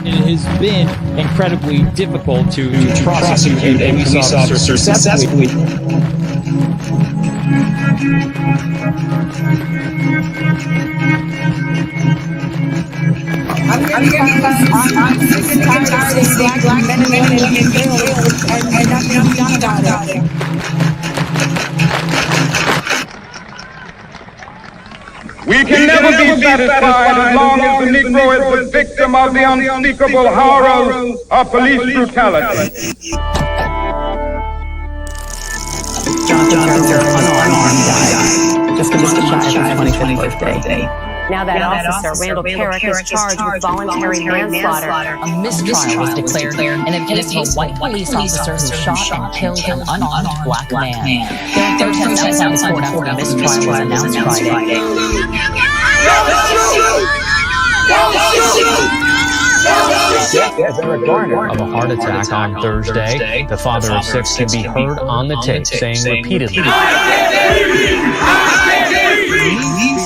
It has been incredibly difficult to prosecute a police officer successfully. I'm sick and tired of seeing black men and women killed and nothing done about it. We can never be satisfied as long as the Negro is the victim of the unspeakable horrors of police brutality. Jonathan unarmed died just a month shy of his 25th birthday. Now that officer, Randall Carrick, is charged with voluntary manslaughter. A mistrial was declared in a case of a white police officer who shot and killed an unarmed black man. There are protests outside the court after the mistrial was announced Friday. Eric Garner of a heart attack on Thursday. The father of six can be heard on the tape saying repeatedly,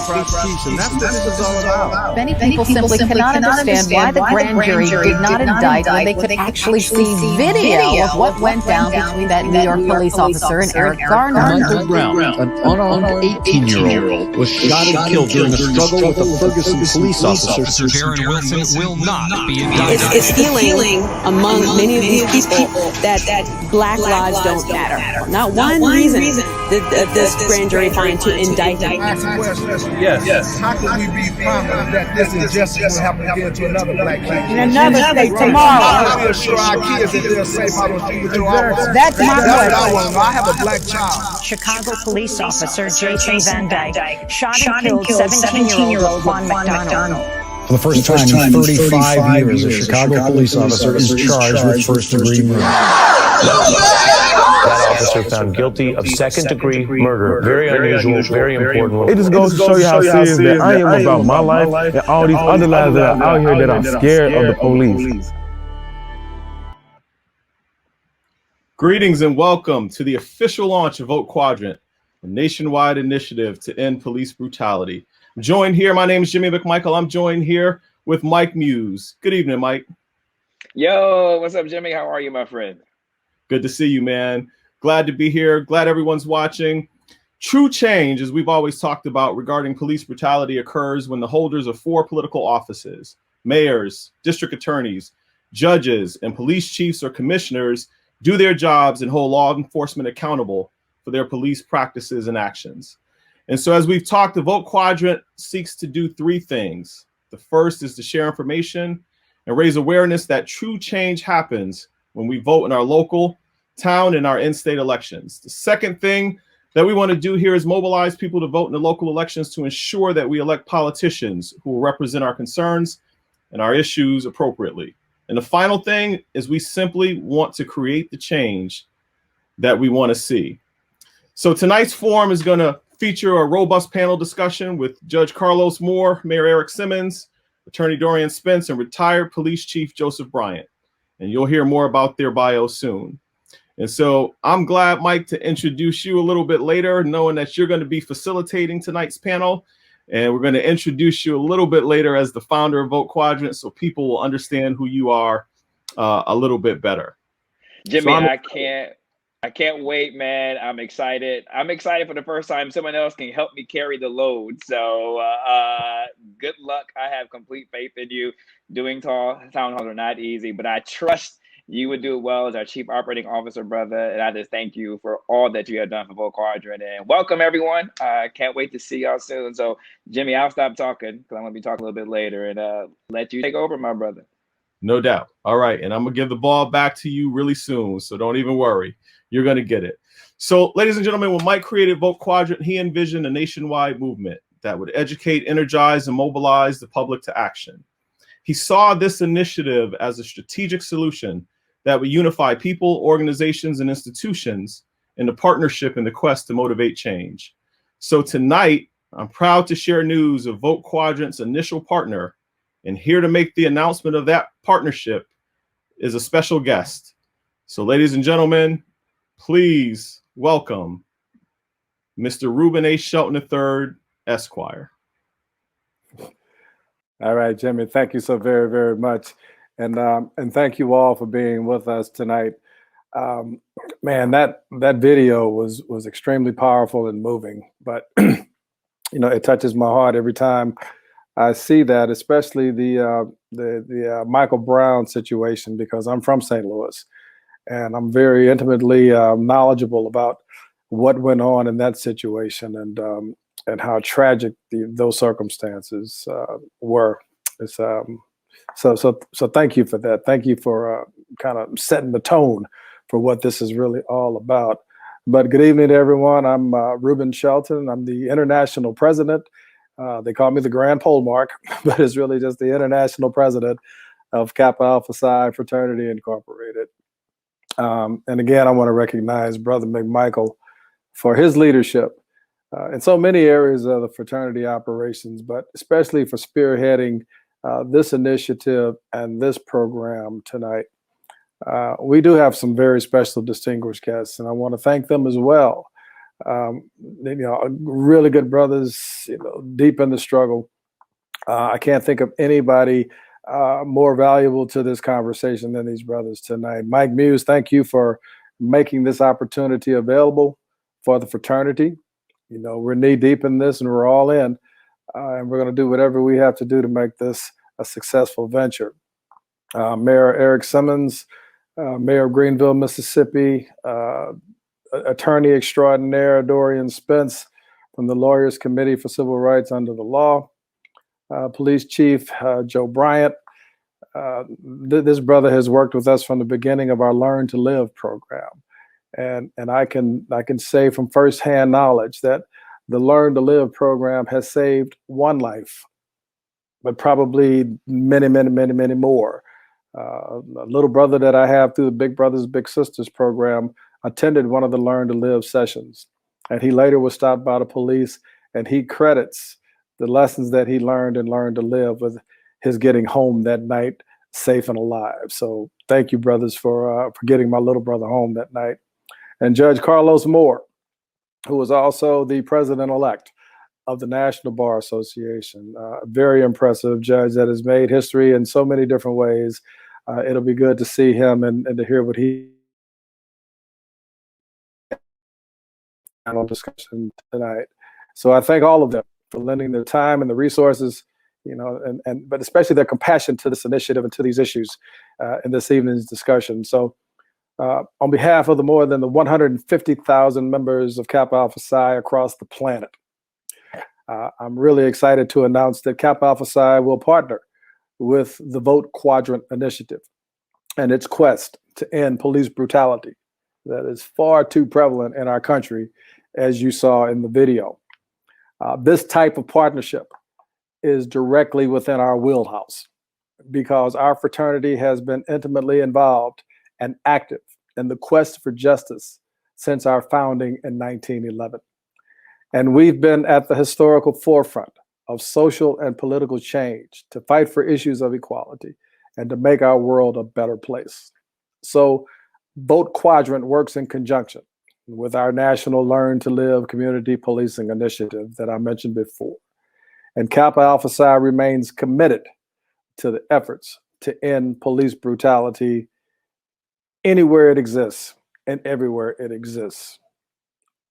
prosecution. That's what this is all about. Many people simply cannot understand why the grand jury did not indict when they could actually see video of what went down between that New York police officer and Eric Garner. Michael Brown, an unarmed 18-year-old, was shot and killed during a struggle with a Ferguson police officer. Darren Wilson will not be indicted. It's feeling among many of these people that black lives don't matter. Not one reason that this grand jury find to indict him. Yes. How can we be promised that this injustice will happen again to another black kid? In another state tomorrow. How do we assure our kids that they're safe out on the street with our That's my question. I have a black child. Chicago police officer J.J. Van Dyke shot and killed 17-year-old Juan McDonald. For the first time in 35 years, a Chicago police officer is charged with first-degree murder. That officer found guilty of second-degree murder. Very unusual, very important. It just goes to show you how serious that I am about my life and all these other lives that are out here that are scared of the police. Greetings and welcome to the official launch of Vote Quadrant, a nationwide initiative to end police brutality. I'm joined here, my name is Jimmy McMichael. I'm joined here with Mike Muse. Good evening, Mike. Yo, what's up, Jimmy? How are you, my friend? Good to see you, man. Glad to be here. Glad everyone's watching. True change, as we've always talked about regarding police brutality, occurs when the holders of four political offices, mayors, district attorneys, judges, and police chiefs or commissioners do their jobs and hold law enforcement accountable for their police practices and actions. And so as we've talked, the Vote Quadrant seeks to do three things. The first is to share information and raise awareness that true change happens when we vote in our local, town, and our in-state elections. The second thing that we want to do here is mobilize people to vote in the local elections to ensure that we elect politicians who will represent our concerns and our issues appropriately. And the final thing is we simply want to create the change that we want to see. So tonight's forum is going to feature a robust panel discussion with Judge Carlos Moore, Mayor Eric Simmons, Attorney Dorian Spence, and retired Police Chief Joseph Bryant. And you'll hear more about their bios soon. And so I'm glad, Mike, to introduce you a little bit later, knowing that you're going to be facilitating tonight's panel. And we're going to introduce you a little bit later as the founder of Vote Quadrant so people will understand who you are a little bit better. Jimmy, so I can't wait, man. I'm excited. I'm excited for the first time someone else can help me carry the load. So good luck. I have complete faith in you. Doing town halls are not easy, but I trust you would do it well as our chief operating officer, brother. And I just thank you for all that you have done for Vote Quadrant. And welcome, everyone. I can't wait to see y'all soon. So, Jimmy, I'll stop talking because I'm going to be talking a little bit later and let you take over, my brother. No doubt. All right. And I'm going to give the ball back to you really soon. So don't even worry. You're going to get it. So, ladies and gentlemen, when Mike created Vote Quadrant, he envisioned a nationwide movement that would educate, energize, and mobilize the public to action. He saw this initiative as a strategic solution that would unify people, organizations, and institutions in a partnership in the quest to motivate change. So tonight, I'm proud to share news of Vote Quadrant's initial partner, and here to make the announcement of that partnership is a special guest. So ladies and gentlemen, please welcome Mr. Reuben A. Shelton III, Esquire. All right, Jimmy. Thank you so very, very much, and thank you all for being with us tonight. Man, that video was extremely powerful and moving. But it touches my heart every time I see that, especially the Michael Brown situation, because I'm from St. Louis, and I'm very intimately knowledgeable about what went on in that situation and how tragic those circumstances were. It's, so thank you for that. Thank you for kind of setting the tone for what this is really all about. But good evening to everyone. I'm Reuben Shelton. I'm the international president. They call me the Grand Pole Mark, but it's really just the international president of Kappa Alpha Psi Fraternity Incorporated. And again, I want to recognize Brother McMichael for his leadership in so many areas of the fraternity operations, but especially for spearheading this initiative and this program tonight. We do have some very special distinguished guests, and I want to thank them as well. Really good brothers, deep in the struggle. I can't think of anybody more valuable to this conversation than these brothers tonight. Mike Muse, thank you for making this opportunity available for the fraternity. We're knee deep in this, and we're all in, and we're going to do whatever we have to do to make this a successful venture. Mayor Eric Simmons, Mayor of Greenville, Mississippi, Attorney Extraordinaire Dorian Spence from the Lawyers Committee for Civil Rights Under the Law, Police Chief Joe Bryant. This brother has worked with us from the beginning of our Learn to Live program. And I can say from firsthand knowledge that the Learn to Live program has saved one life, but probably many, many, many, many more. A little brother that I have through the Big Brothers Big Sisters program attended one of the Learn to Live sessions, and he later was stopped by the police, and he credits the lessons that he learned and Learned to Live with his getting home that night safe and alive. So thank you, brothers, for getting my little brother home that night. And Judge Carlos Moore, who was also the president-elect of the National Bar Association, a very impressive judge that has made history in so many different ways. It'll be good to see him and to hear what he on discussion tonight. So I thank all of them for lending their time and the resources, but especially their compassion to this initiative and to these issues in this evening's discussion. So on behalf of the more than the 150,000 members of Kappa Alpha Psi across the planet, I'm really excited to announce that Kappa Alpha Psi will partner with the Vote Quadrant initiative and its quest to end police brutality that is far too prevalent in our country, as you saw in the video. This type of partnership is directly within our wheelhouse because our fraternity has been intimately involved and active in the quest for justice since our founding in 1911. And we've been at the historical forefront of social and political change to fight for issues of equality and to make our world a better place. So Vote Quadrant works in conjunction with our national Learn to Live community policing initiative that I mentioned before. And Kappa Alpha Psi remains committed to the efforts to end police brutality anywhere it exists and everywhere it exists.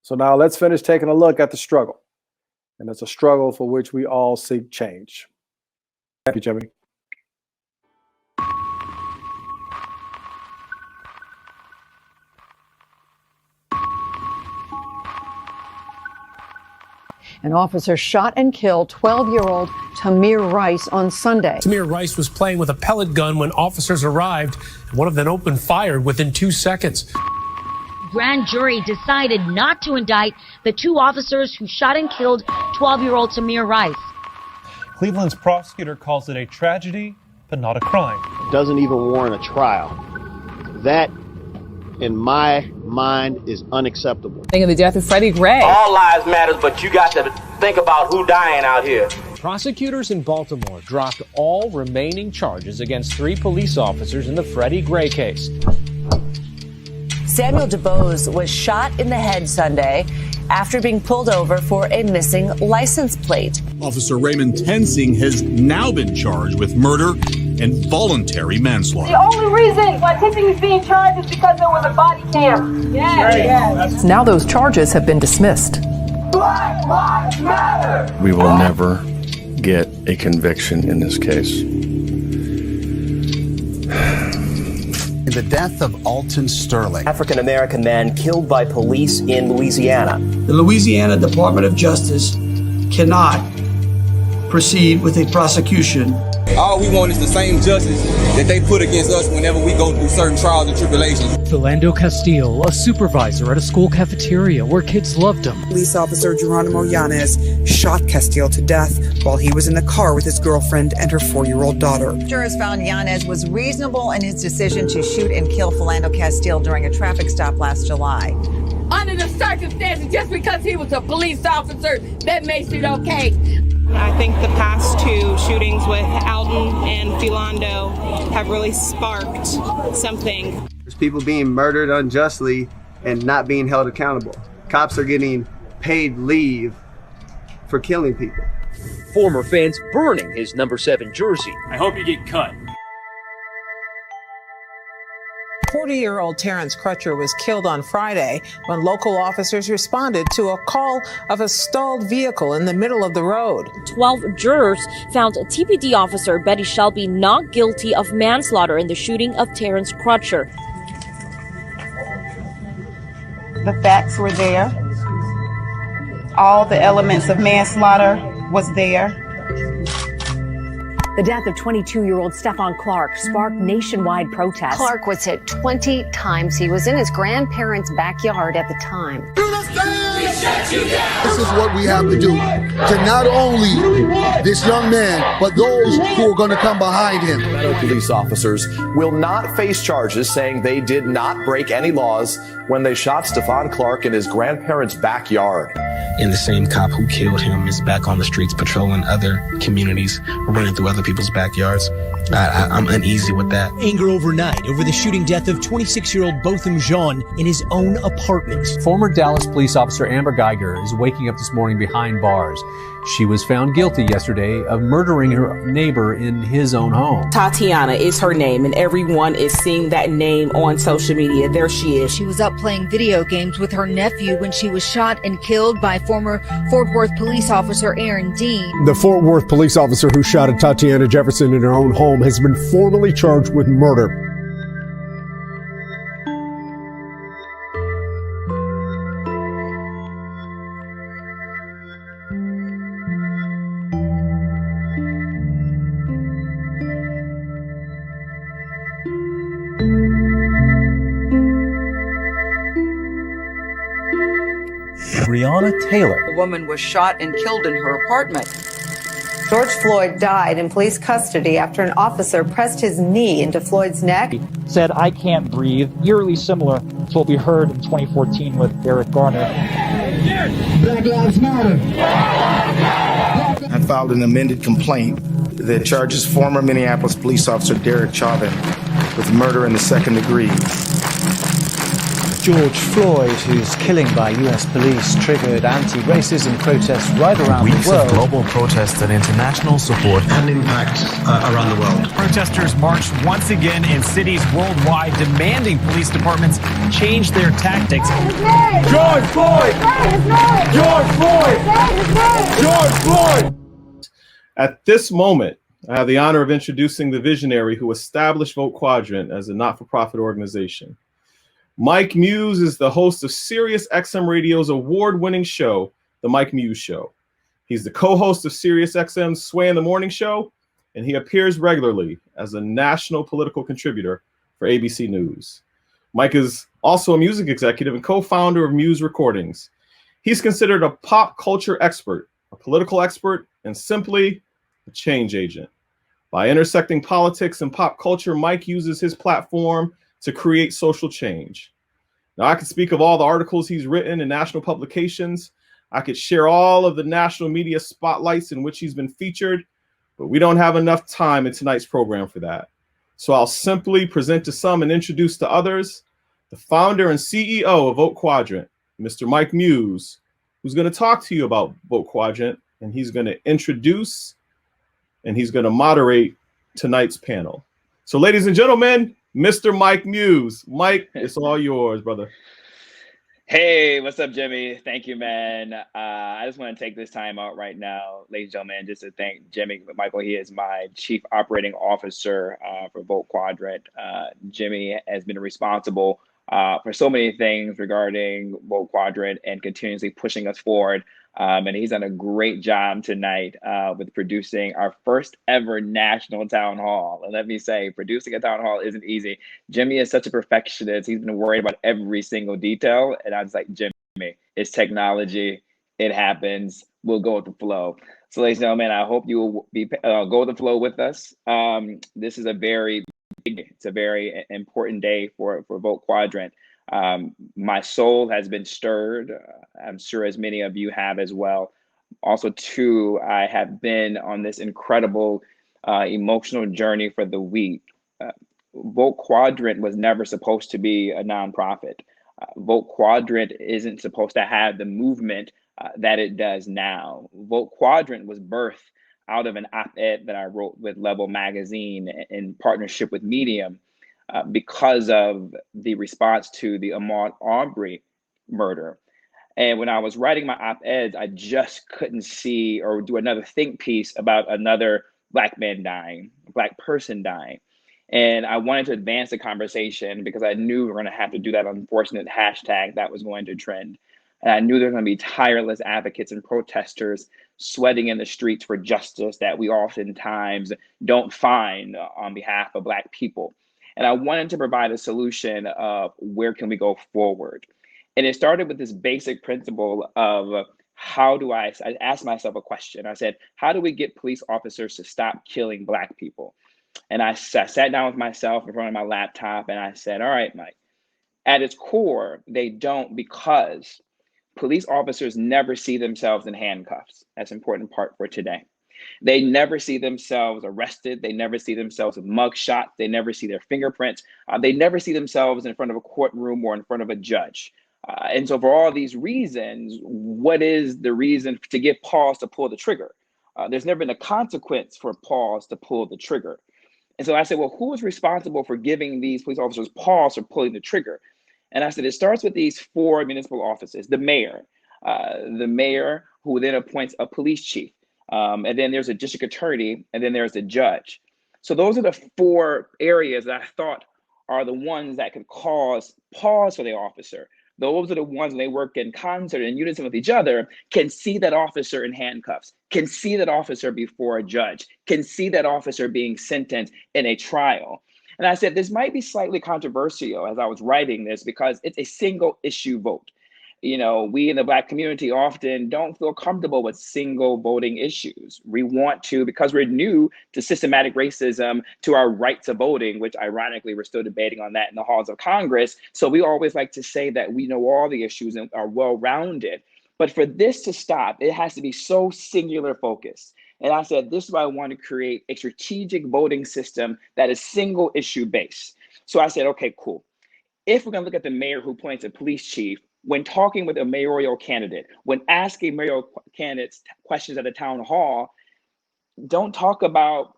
So now let's finish taking a look at the struggle. And it's a struggle for which we all seek change. Thank you, Jimmy. An officer shot and killed 12-year-old Tamir Rice on Sunday. Tamir Rice was playing with a pellet gun when officers arrived. One of them opened fire within 2 seconds. Grand jury decided not to indict the two officers who shot and killed 12-year-old Tamir Rice. Cleveland's prosecutor calls it a tragedy, but not a crime. Doesn't even warrant a trial. That, in my mind, is unacceptable. Think of the death of Freddie Gray. All lives matters, but you got to think about who dying out here. Prosecutors in Baltimore dropped all remaining charges against 3 police officers in the Freddie Gray case. Samuel DuBose was shot in the head Sunday after being pulled over for a missing license plate. Officer Raymond Tensing has now been charged with murder and voluntary manslaughter. The only reason why Tensing is being charged is because there was a body cam. Yes. Now those charges have been dismissed. Black Lives Matter. We will never get a conviction in this case. In the death of Alton Sterling, African-American man killed by police in Louisiana. The Louisiana Department of Justice cannot proceed with a prosecution. All we want is the same justice that they put against us whenever we go through certain trials and tribulations. Philando Castile, a supervisor at a school cafeteria where kids loved him. Police officer Geronimo Yanez shot Castile to death while he was in the car with his girlfriend and her 4-year-old daughter. Jurors found Yanez was reasonable in his decision to shoot and kill Philando Castile during a traffic stop last July. Under the circumstances, just because he was a police officer, that makes it okay. I think the past two shootings with Alton and Philando have really sparked something. There's people being murdered unjustly and not being held accountable. Cops are getting paid leave for killing people. Former fans burning his number 7 jersey. I hope you get cut. 40-year-old Terrence Crutcher was killed on Friday when local officers responded to a call of a stalled vehicle in the middle of the road. 12 jurors found TPD officer Betty Shelby not guilty of manslaughter in the shooting of Terrence Crutcher. The facts were there. All the elements of manslaughter was there. The death of 22-year-old Stephon Clark sparked nationwide protests. Clark was hit 20 times. He was in his grandparents' backyard at the time. This is what we have to do to not only this young man, but those who are going to come behind him. Police officers will not face charges saying they did not break any laws when they shot Stephon Clark in his grandparents' backyard. And the same cop who killed him is back on the streets patrolling other communities, running through other people's backyards. I'm uneasy with that. Anger overnight over the shooting death of 26-year-old Botham Jean in his own apartment. Former Dallas police officer Amber Geiger is waking up this morning behind bars. She was found guilty yesterday of murdering her neighbor in his own home. Tatiana is her name, and everyone is seeing that name on social media. There she is. She was up playing video games with her nephew when she was shot and killed by former Fort Worth police officer Aaron Dean. The Fort Worth police officer who shot at Tatiana Jefferson in her own home has been formally charged with murder. Breonna Taylor. A woman was shot and killed in her apartment. George Floyd died in police custody after an officer pressed his knee into Floyd's neck. Said, "I can't breathe," eerily similar to what we heard in 2014 with Eric Garner. Black Lives Matter. I filed an amended complaint that charges former Minneapolis police officer Derek Chauvin with murder in the second degree. George Floyd, whose killing by U.S. police triggered anti-racism protests right around the world. Weeks of global protests and international support and impact around the world. Protesters marched once again in cities worldwide demanding police departments change their tactics. George Floyd! George Floyd! George Floyd! At this moment, I have the honor of introducing the visionary who established Vote Quadrant as a not-for-profit organization. Mike Muse is the host of Sirius XM Radio's award-winning show, The Mike Muse Show. He's the co-host of Sirius XM's Sway in the Morning Show, and he appears regularly as a national political contributor for ABC News. Mike is also a music executive and co-founder of Muse Recordings. He's considered a pop culture expert, a political expert, and simply a change agent. By intersecting politics and pop culture, Mike uses his platform to create social change. Now, I could speak of all the articles he's written in national publications. I could share all of the national media spotlights in which he's been featured, but we don't have enough time in tonight's program for that. So I'll simply present to some and introduce to others the founder and CEO of Vote Quadrant, Mr. Mike Muse, who's going to talk to you about Vote Quadrant, and he's going to introduce and he's going to moderate tonight's panel. So, ladies and gentlemen, Mr. Mike Muse. Mike, it's all yours, brother. Hey, what's up, Jimmy? Thank you, man. I just want to take this time out right now, ladies and gentlemen, just to thank Jimmy Michael. He is my Chief Operating Officer for Vote Quadrant. Jimmy has been responsible for so many things regarding Vote Quadrant and continuously pushing us forward. And he's done a great job tonight with producing our first ever national town hall. And let me say, producing a town hall isn't easy. Jimmy is such a perfectionist. He's been worried about every single detail. And I was like, Jimmy, it's technology. It happens. We'll go with the flow. So, ladies and gentlemen, I hope you will be go with the flow with us. This is a very important day for Vote Quadrant. My soul has been stirred. I'm sure as many of you have as well. Also, too, I have been on this incredible emotional journey for the week. Vote Quadrant was never supposed to be a nonprofit. Vote Quadrant isn't supposed to have the movement that it does now. Vote Quadrant was birthed out of an op-ed that I wrote with Level Magazine in partnership with Medium. Because of the response to the Ahmaud Arbery murder. And when I was writing my op-eds, I just couldn't see or do another think piece about another Black man dying, a Black person dying. And I wanted to advance the conversation because I knew we were going to have to do that unfortunate hashtag that was going to trend. And I knew there were going to be tireless advocates and protesters sweating in the streets for justice that we oftentimes don't find on behalf of Black people. And I wanted to provide a solution of where can we go forward. And it started with this basic principle of I asked myself a question. I said, how do we get police officers to stop killing Black people? And I sat down with myself in front of my laptop and I said, all right, Mike, at its core, they don't, because police officers never see themselves in handcuffs. That's an important part for today. They never see themselves arrested. They never see themselves with mug shots. They never see their fingerprints. They never see themselves in front of a courtroom or in front of a judge. And so for all these reasons, what is the reason to give pause to pull the trigger? There's never been a consequence for pause to pull the trigger. And so I said, well, who is responsible for giving these police officers pause for pulling the trigger? And I said, it starts with these 4 municipal offices, the mayor who then appoints a police chief. And then there's a district attorney, and then there's a judge. So those are the 4 areas that I thought are the ones that could cause pause for the officer. Those are the ones, when they work in concert and unison with each other, can see that officer in handcuffs, can see that officer before a judge, can see that officer being sentenced in a trial. And I said, this might be slightly controversial as I was writing this because it's a single issue vote. You know, we in the Black community often don't feel comfortable with single voting issues. We want to, because we're new to systematic racism, to our right to voting, which ironically, we're still debating on that in the halls of Congress. So we always like to say that we know all the issues and are well-rounded. But for this to stop, it has to be so singular focused. And I said, this is why I want to create a strategic voting system that is single issue based. So I said, okay, cool. If we're going to look at the mayor who appoints a police chief, when talking with a mayoral candidate, when asking mayoral candidates questions at a town hall, don't talk about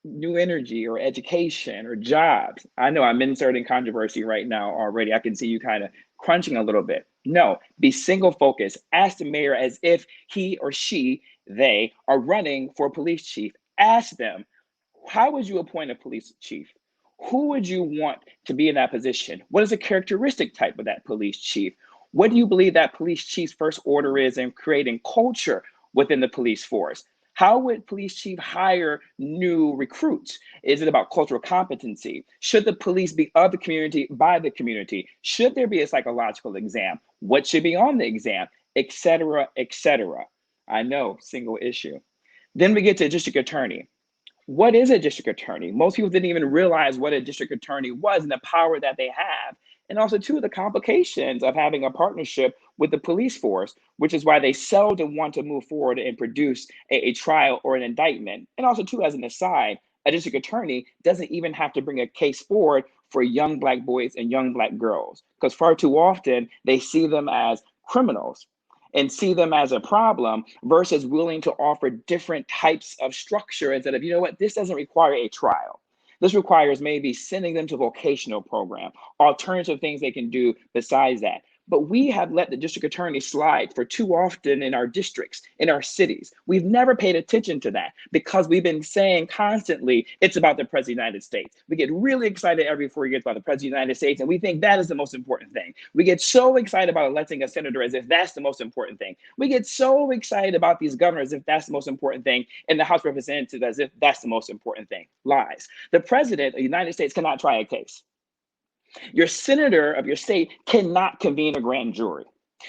new energy or education or jobs. I know I'm inserting controversy right now already. I can see you kind of crunching a little bit. No, be single focused. Ask the mayor as if he or she, they are running for police chief. Ask them, how would you appoint a police chief? Who would you want to be in that position? What is the characteristic type of that police chief? What do you believe that police chief's first order is in creating culture within the police force? How would police chief hire new recruits? Is it about cultural competency? Should the police be of the community, by the community? Should there be a psychological exam? What should be on the exam? Et cetera, et cetera. I know, single issue. Then we get to district attorney. What is a district attorney? Most people didn't even realize what a district attorney was and the power that they have. And also, too, the complications of having a partnership with the police force, which is why they seldom want to move forward and produce a trial or an indictment. And also, too, as an aside, a district attorney doesn't even have to bring a case forward for young Black boys and young Black girls, because far too often they see them as criminals. and see them as a problem versus willing to offer different types of structure instead of, you know what, this doesn't require a trial. This requires maybe sending them to a vocational program, alternative things they can do besides that. But we have let the district attorney slide for too often in our districts, in our cities. We've never paid attention to that because we've been saying constantly, it's about the President of the United States. We get really excited every 4 years about the President of the United States, and we think that is the most important thing. We get so excited about electing a senator as if that's the most important thing. We get so excited about these governors as if that's the most important thing, and the House of Representatives as if that's the most important thing. Lies. The President of the United States cannot try a case. Your senator of your state cannot convene a grand jury.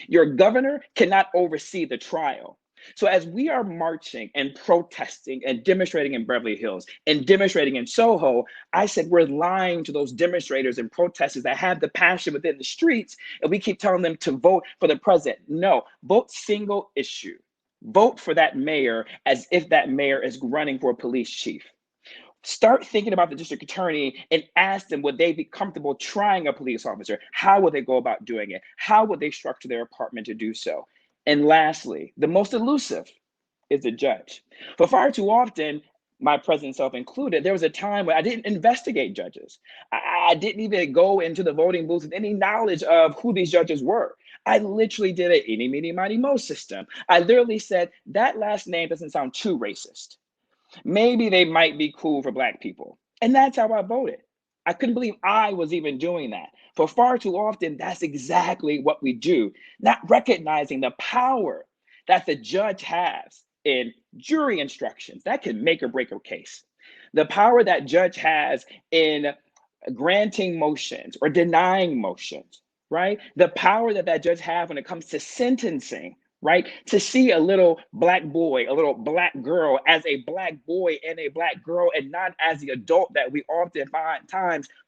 Your governor cannot oversee the trial. So as we are marching and protesting and demonstrating in Beverly Hills and demonstrating in Soho, I said we're lying to those demonstrators and protesters that have the passion within the streets, and we keep telling them to vote for the president. No, vote single issue. Vote for that mayor as if that mayor is running for a police chief. Start thinking about the district attorney and ask them, would they be comfortable trying a police officer? How would they go about doing it? How would they structure their apartment to do so? And lastly, the most elusive is the judge. For far too often, my president self included, there was a time where I didn't investigate judges. I didn't even go into the voting booths with any knowledge of who these judges were. I literally did an eeny, meeny, miny, mo system. I literally said, that last name doesn't sound too racist. Maybe they might be cool for Black people. And that's how I voted. I couldn't believe I was even doing that. For far too often, that's exactly what we do, not recognizing the power that the judge has in jury instructions. That can make or break a case. The power that judge has in granting motions or denying motions, right? The power that that judge has when it comes to sentencing, right? To see a little Black boy, a little Black girl as a Black boy and a Black girl, and not as the adult that we often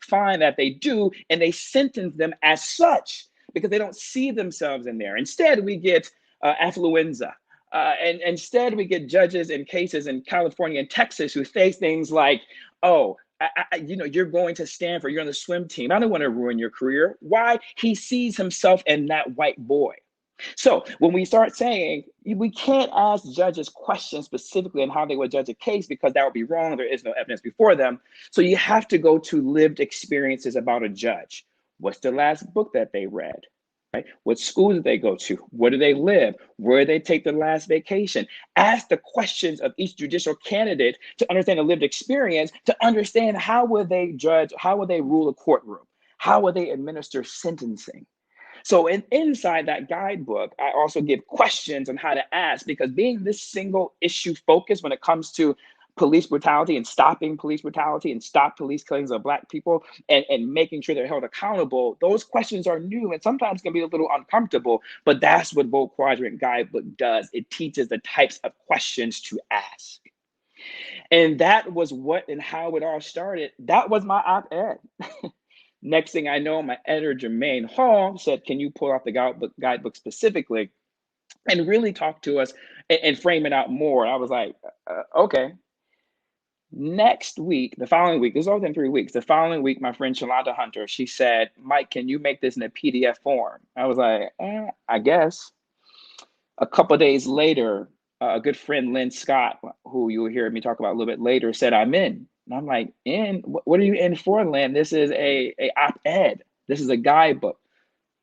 find that they do, and they sentence them as such because they don't see themselves in there. Instead, we get affluenza. And instead, we get judges in cases in California and Texas who say things like, oh, you're going to Stanford, you're on the swim team. I don't want to ruin your career. Why? He sees himself in that white boy. So when we start saying we can't ask judges questions specifically on how they would judge a case because that would be wrong, there is no evidence before them. So you have to go to lived experiences about a judge. What's the last book that they read? Right? What school did they go to? Where do they live? Where did they take their last vacation? Ask the questions of each judicial candidate to understand the lived experience, to understand how will they judge, how will they rule a courtroom? How will they administer sentencing? So inside that guidebook, I also give questions on how to ask, because being this single issue focused when it comes to police brutality and stopping police brutality and stop police killings of Black people and making sure they're held accountable, those questions are new and sometimes can be a little uncomfortable, but that's what Vote Quadrant Guidebook does. It teaches the types of questions to ask. And that was what and how it all started. That was my op-ed. Next thing I know, my editor, Jermaine Hall, said, can you pull out the guidebook specifically and really talk to us and frame it out more? I was like, okay. Next week, the following week, this is all within 3 weeks. The following week, my friend Shalonda Hunter, she said, Mike, can you make this in a PDF form? I was like, I guess. A couple of days later, a good friend, Lynn Scott, who you will hear me talk about a little bit later, said, I'm in. And I'm like, in? What are you in for, Lynn? This is a op-ed. This is a guidebook.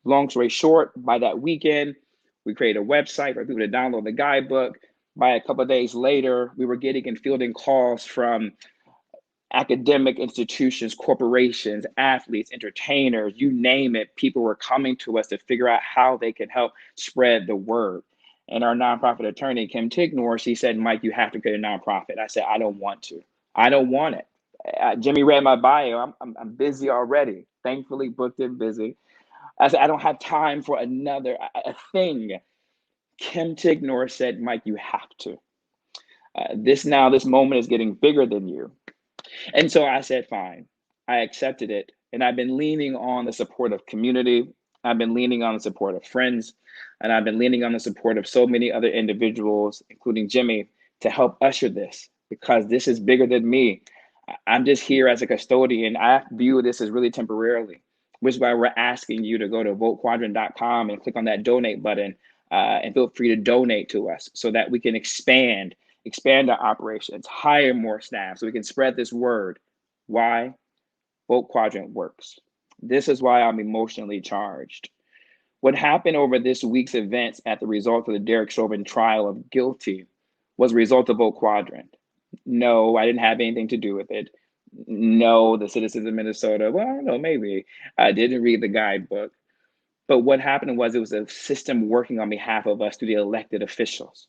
Long story short, by that weekend, we created a website for people to download the guidebook. By a couple of days later, we were getting and fielding calls from academic institutions, corporations, athletes, entertainers, you name it. People were coming to us to figure out how they could help spread the word. And our nonprofit attorney, Kim Tignor, she said, Mike, you have to create a nonprofit. I said, I don't want to. I don't want it. Jimmy read my bio. I'm busy already. Thankfully booked and busy. I said, I don't have time for another thing. Kim Tignor said, Mike, you have to. This moment is getting bigger than you. And so I said, fine. I accepted it. And I've been leaning on the support of community. I've been leaning on the support of friends. And I've been leaning on the support of so many other individuals, including Jimmy, to help usher this, because this is bigger than me. I'm just here as a custodian. I view this as really temporarily, which is why we're asking you to go to votequadrant.com and click on that donate button. and feel free to donate to us so that we can expand our operations, hire more staff so we can spread this word. Why? Vote Quadrant works. This is why I'm emotionally charged. What happened over this week's events at the result of the Derek Chauvin trial of guilty was a result of Vote Quadrant. No, I didn't have anything to do with it. No, the citizens of Minnesota, well, I don't know, maybe I didn't read the guidebook. But what happened was it was a system working on behalf of us through the elected officials.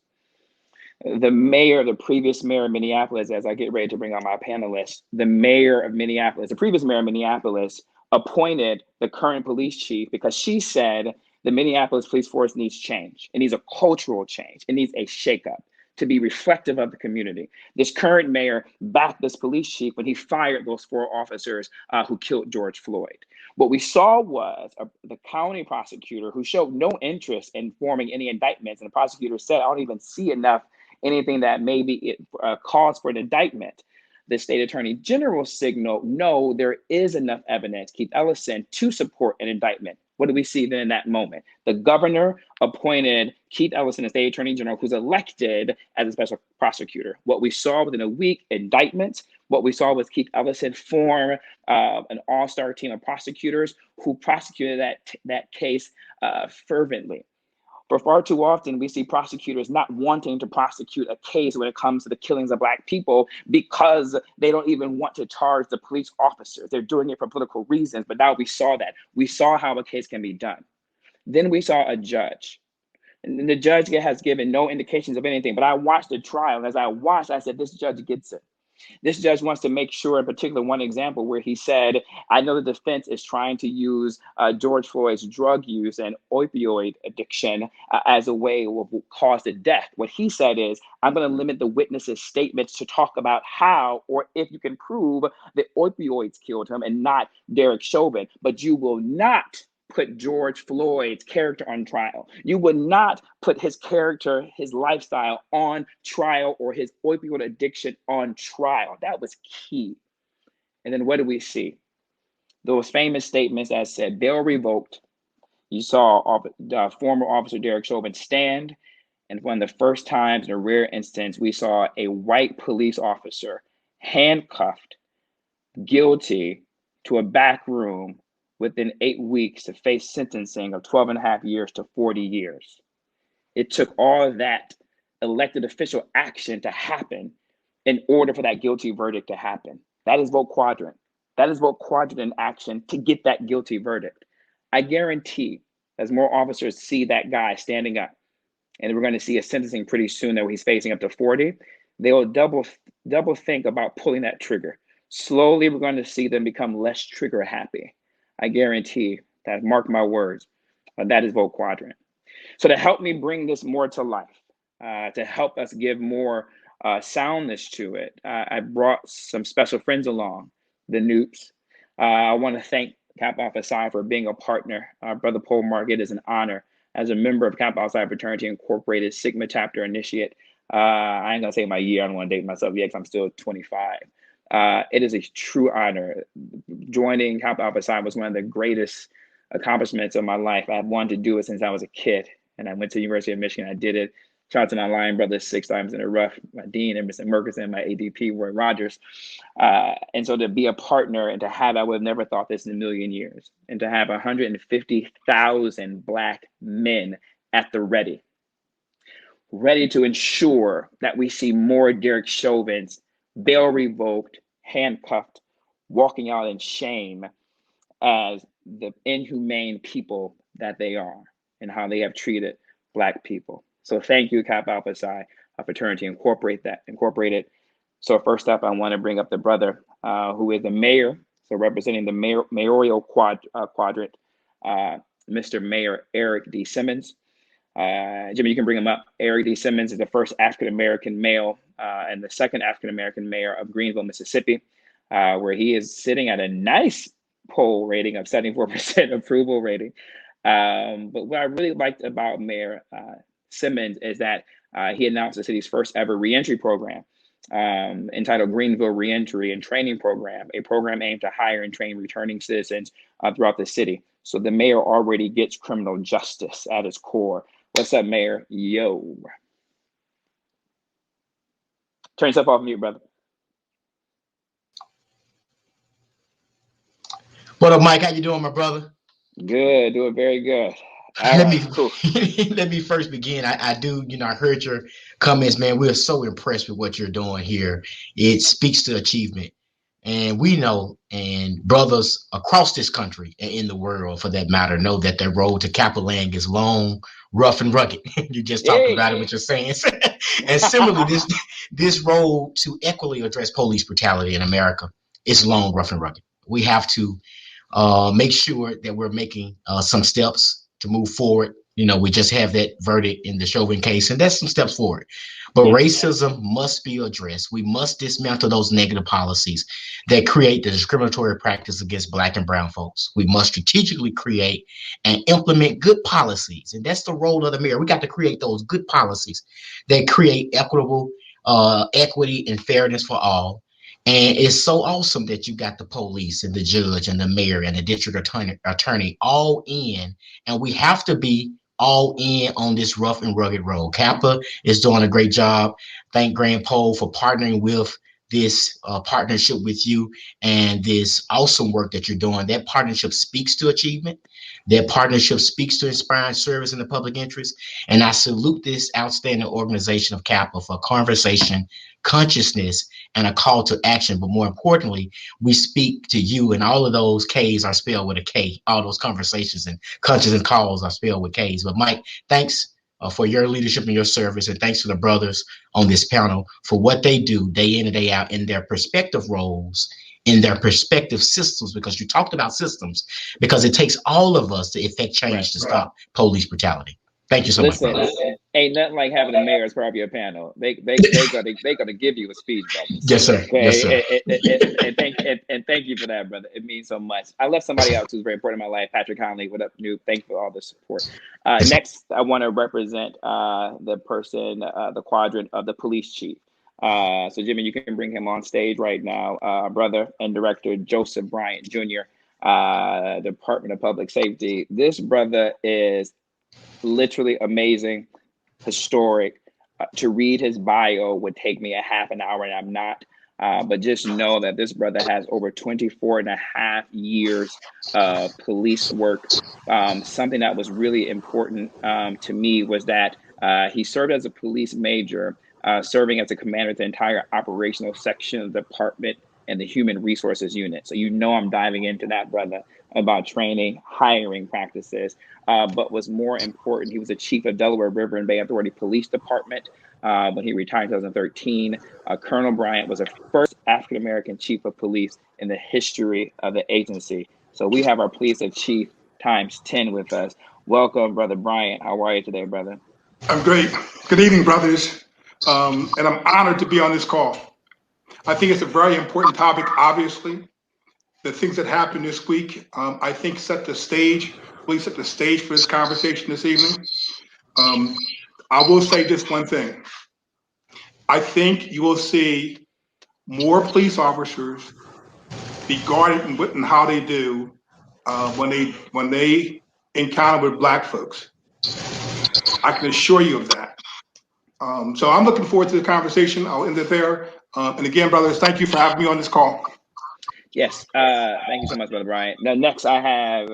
The previous mayor of Minneapolis, as I get ready to bring on my panelists, the previous mayor of Minneapolis appointed the current police chief because she said the Minneapolis police force needs change. It needs a cultural change. It needs a shakeup to be reflective of the community. This current mayor backed this police chief when he fired those 4 officers who killed George Floyd. What we saw was the county prosecutor who showed no interest in forming any indictments. And the prosecutor said, I don't even see anything that maybe it calls for an indictment. The state attorney general signaled, no, there is enough evidence, Keith Ellison, to support an indictment. What do we see then in that moment? The governor appointed Keith Ellison as state attorney general, who's elected as a special prosecutor. What we saw within a week, indictments. What we saw was Keith Ellison form an all-star team of prosecutors who prosecuted that case fervently. For far too often, we see prosecutors not wanting to prosecute a case when it comes to the killings of Black people because they don't even want to charge the police officers. They're doing it for political reasons. But now we saw that. We saw how a case can be done. Then we saw a judge. And the judge has given no indications of anything. But I watched the trial. And as I watched, I said, this judge gets it. This judge wants to make sure, in particular, one example where he said, I know the defense is trying to use George Floyd's drug use and opioid addiction as a way of cause the death. What he said is, I'm going to limit the witness's statements to talk about how or if you can prove that opioids killed him and not Derek Chauvin, but you will not put George Floyd's character on trial. You would not put his character, his lifestyle on trial or his opioid addiction on trial. That was key. And then what do we see? Those famous statements that said bail revoked. You saw former officer Derek Chauvin stand. And one of the first times in a rare instance, we saw a white police officer handcuffed, guilty, to a back room within 8 weeks to face sentencing of 12 and a half years to 40 years. It took all of that elected official action to happen in order for that guilty verdict to happen. That is Vote Quadrant. That is Vote Quadrant in action to get that guilty verdict. I guarantee as more officers see that guy standing up, and we're going to see a sentencing pretty soon that he's facing up to 40, they will double think about pulling that trigger. Slowly, we're going to see them become less trigger happy. I guarantee that, mark my words, that is Vote Quadrant. So to help me bring this more to life, to help us give more soundness to it, I brought some special friends along, the Newts. I want to thank Kappa Alpha Psi for being a partner. Brother Paul Mark, it is an honor as a member of Kappa Alpha Psi Fraternity Incorporated Sigma Chapter Initiate. I ain't gonna say my year, I don't want to date myself yet because I'm still 25. It is a true honor. Joining Kappa Alpha Psi was one of the greatest accomplishments of my life. I've wanted to do it since I was a kid, and I went to the University of Michigan. I did it. Shout out to my Lion brothers 6 times in a rough, my dean, Emerson Merkerson, my ADP, Roy Rogers. And so to be a partner and to have, I would have never thought this in a million years, and to have 150,000 Black men at the ready to ensure that we see more Derek Chauvins bail revoked, handcuffed, walking out in shame as the inhumane people that they are and how they have treated Black people. So thank you, Kappa Alpha Psi Fraternity Incorporated. So first up, I want to bring up the brother who is the mayor, so representing the mayoral quadrant, Mr. Mayor Eric D. Simmons. Jimmy, you can bring him up. Eric D. Simmons is the first African-American male and the second African-American mayor of Greenville, Mississippi, where he is sitting at a nice poll rating of 74% approval rating. But what I really liked about Mayor Simmons is that he announced the city's first ever reentry program entitled Greenville Reentry and Training Program, a program aimed to hire and train returning citizens throughout the city. So the mayor already gets criminal justice at its core. What's up, Mayor? Yo. Turn yourself off mute, brother. What up, Mike? How you doing, my brother? Good, doing very good. All right, cool. Let me first begin. I do, I heard your comments, man. We're so impressed with what you're doing here. It speaks to achievement. And we know, and brothers across this country and in the world, for that matter, know that the road to Capital Land is long, rough, and rugged. You just talked about it with your sayings. And similarly, this road to equally address police brutality in America is long, rough, and rugged. We have to make sure that we're making some steps to move forward. We just have that verdict in the Chauvin case, and that's some steps forward. But racism must be addressed. We must dismantle those negative policies that create the discriminatory practice against Black and brown folks. We must strategically create and implement good policies, and that's the role of the mayor. We got to create those good policies that create equitable equity and fairness for all. And it's so awesome that you got the police and the judge and the mayor and the district attorney all in, and we have to be all in on this rough and rugged road. Kappa is doing a great job. Thank Grand Pole for partnering with this partnership with you and this awesome work that you're doing. That partnership speaks to achievement. That partnership speaks to inspiring service in the public interest. And I salute this outstanding organization of Kappa for conversation, consciousness, and a call to action. But more importantly, we speak to you, and all of those K's are spelled with a K. All those conversations and conscious and calls are spelled with K's. But Mike, thanks for your leadership and your service, and thanks to the brothers on this panel for what they do day in and day out in their respective roles, in their respective systems, because you talked about systems, because it takes all of us to effect change to stop police brutality. Thank you so much, brother. Ain't nothing like having the mayor as part of your panel. They gonna give you a speech, brother. Yes, sir. Okay? Yes, sir. And thank you for that, brother. It means so much. I left somebody else who's very important in my life, Patrick Conley. What up, Noob? Thank you for all the support. Next, I want to represent the person, the quadrant of the police chief. So Jimmy, you can bring him on stage right now. Brother and Director Joseph Bryant Jr., Department of Public Safety. This brother is literally amazing, historic. To read his bio would take me a half an hour, and I'm not. But just know that this brother has over 24 and a half years of police work. Something that was really important to me was that he served as a police major, serving as a commander of the entire operational section of the department and the human resources unit. So I'm diving into that, brother, about training, hiring practices. But what's more important, he was the chief of Delaware River and Bay Authority Police Department when he retired in 2013. Colonel Bryant was the first African-American chief of police in the history of the agency. So we have our police chief times 10 with us. Welcome, Brother Bryant. How are you today, brother? I'm great. Good evening, brothers. And I'm honored to be on this call. I think it's a very important topic, obviously. The things that happened this week, I think really set the stage for this conversation this evening. I will say this one thing. I think you will see more police officers be guarded in how they do when they encounter with Black folks. I can assure you of that. So I'm looking forward to the conversation. I'll end it there. And again, brothers, thank you for having me on this call. Yes, thank you so much, Brother Bryant. Now, next I have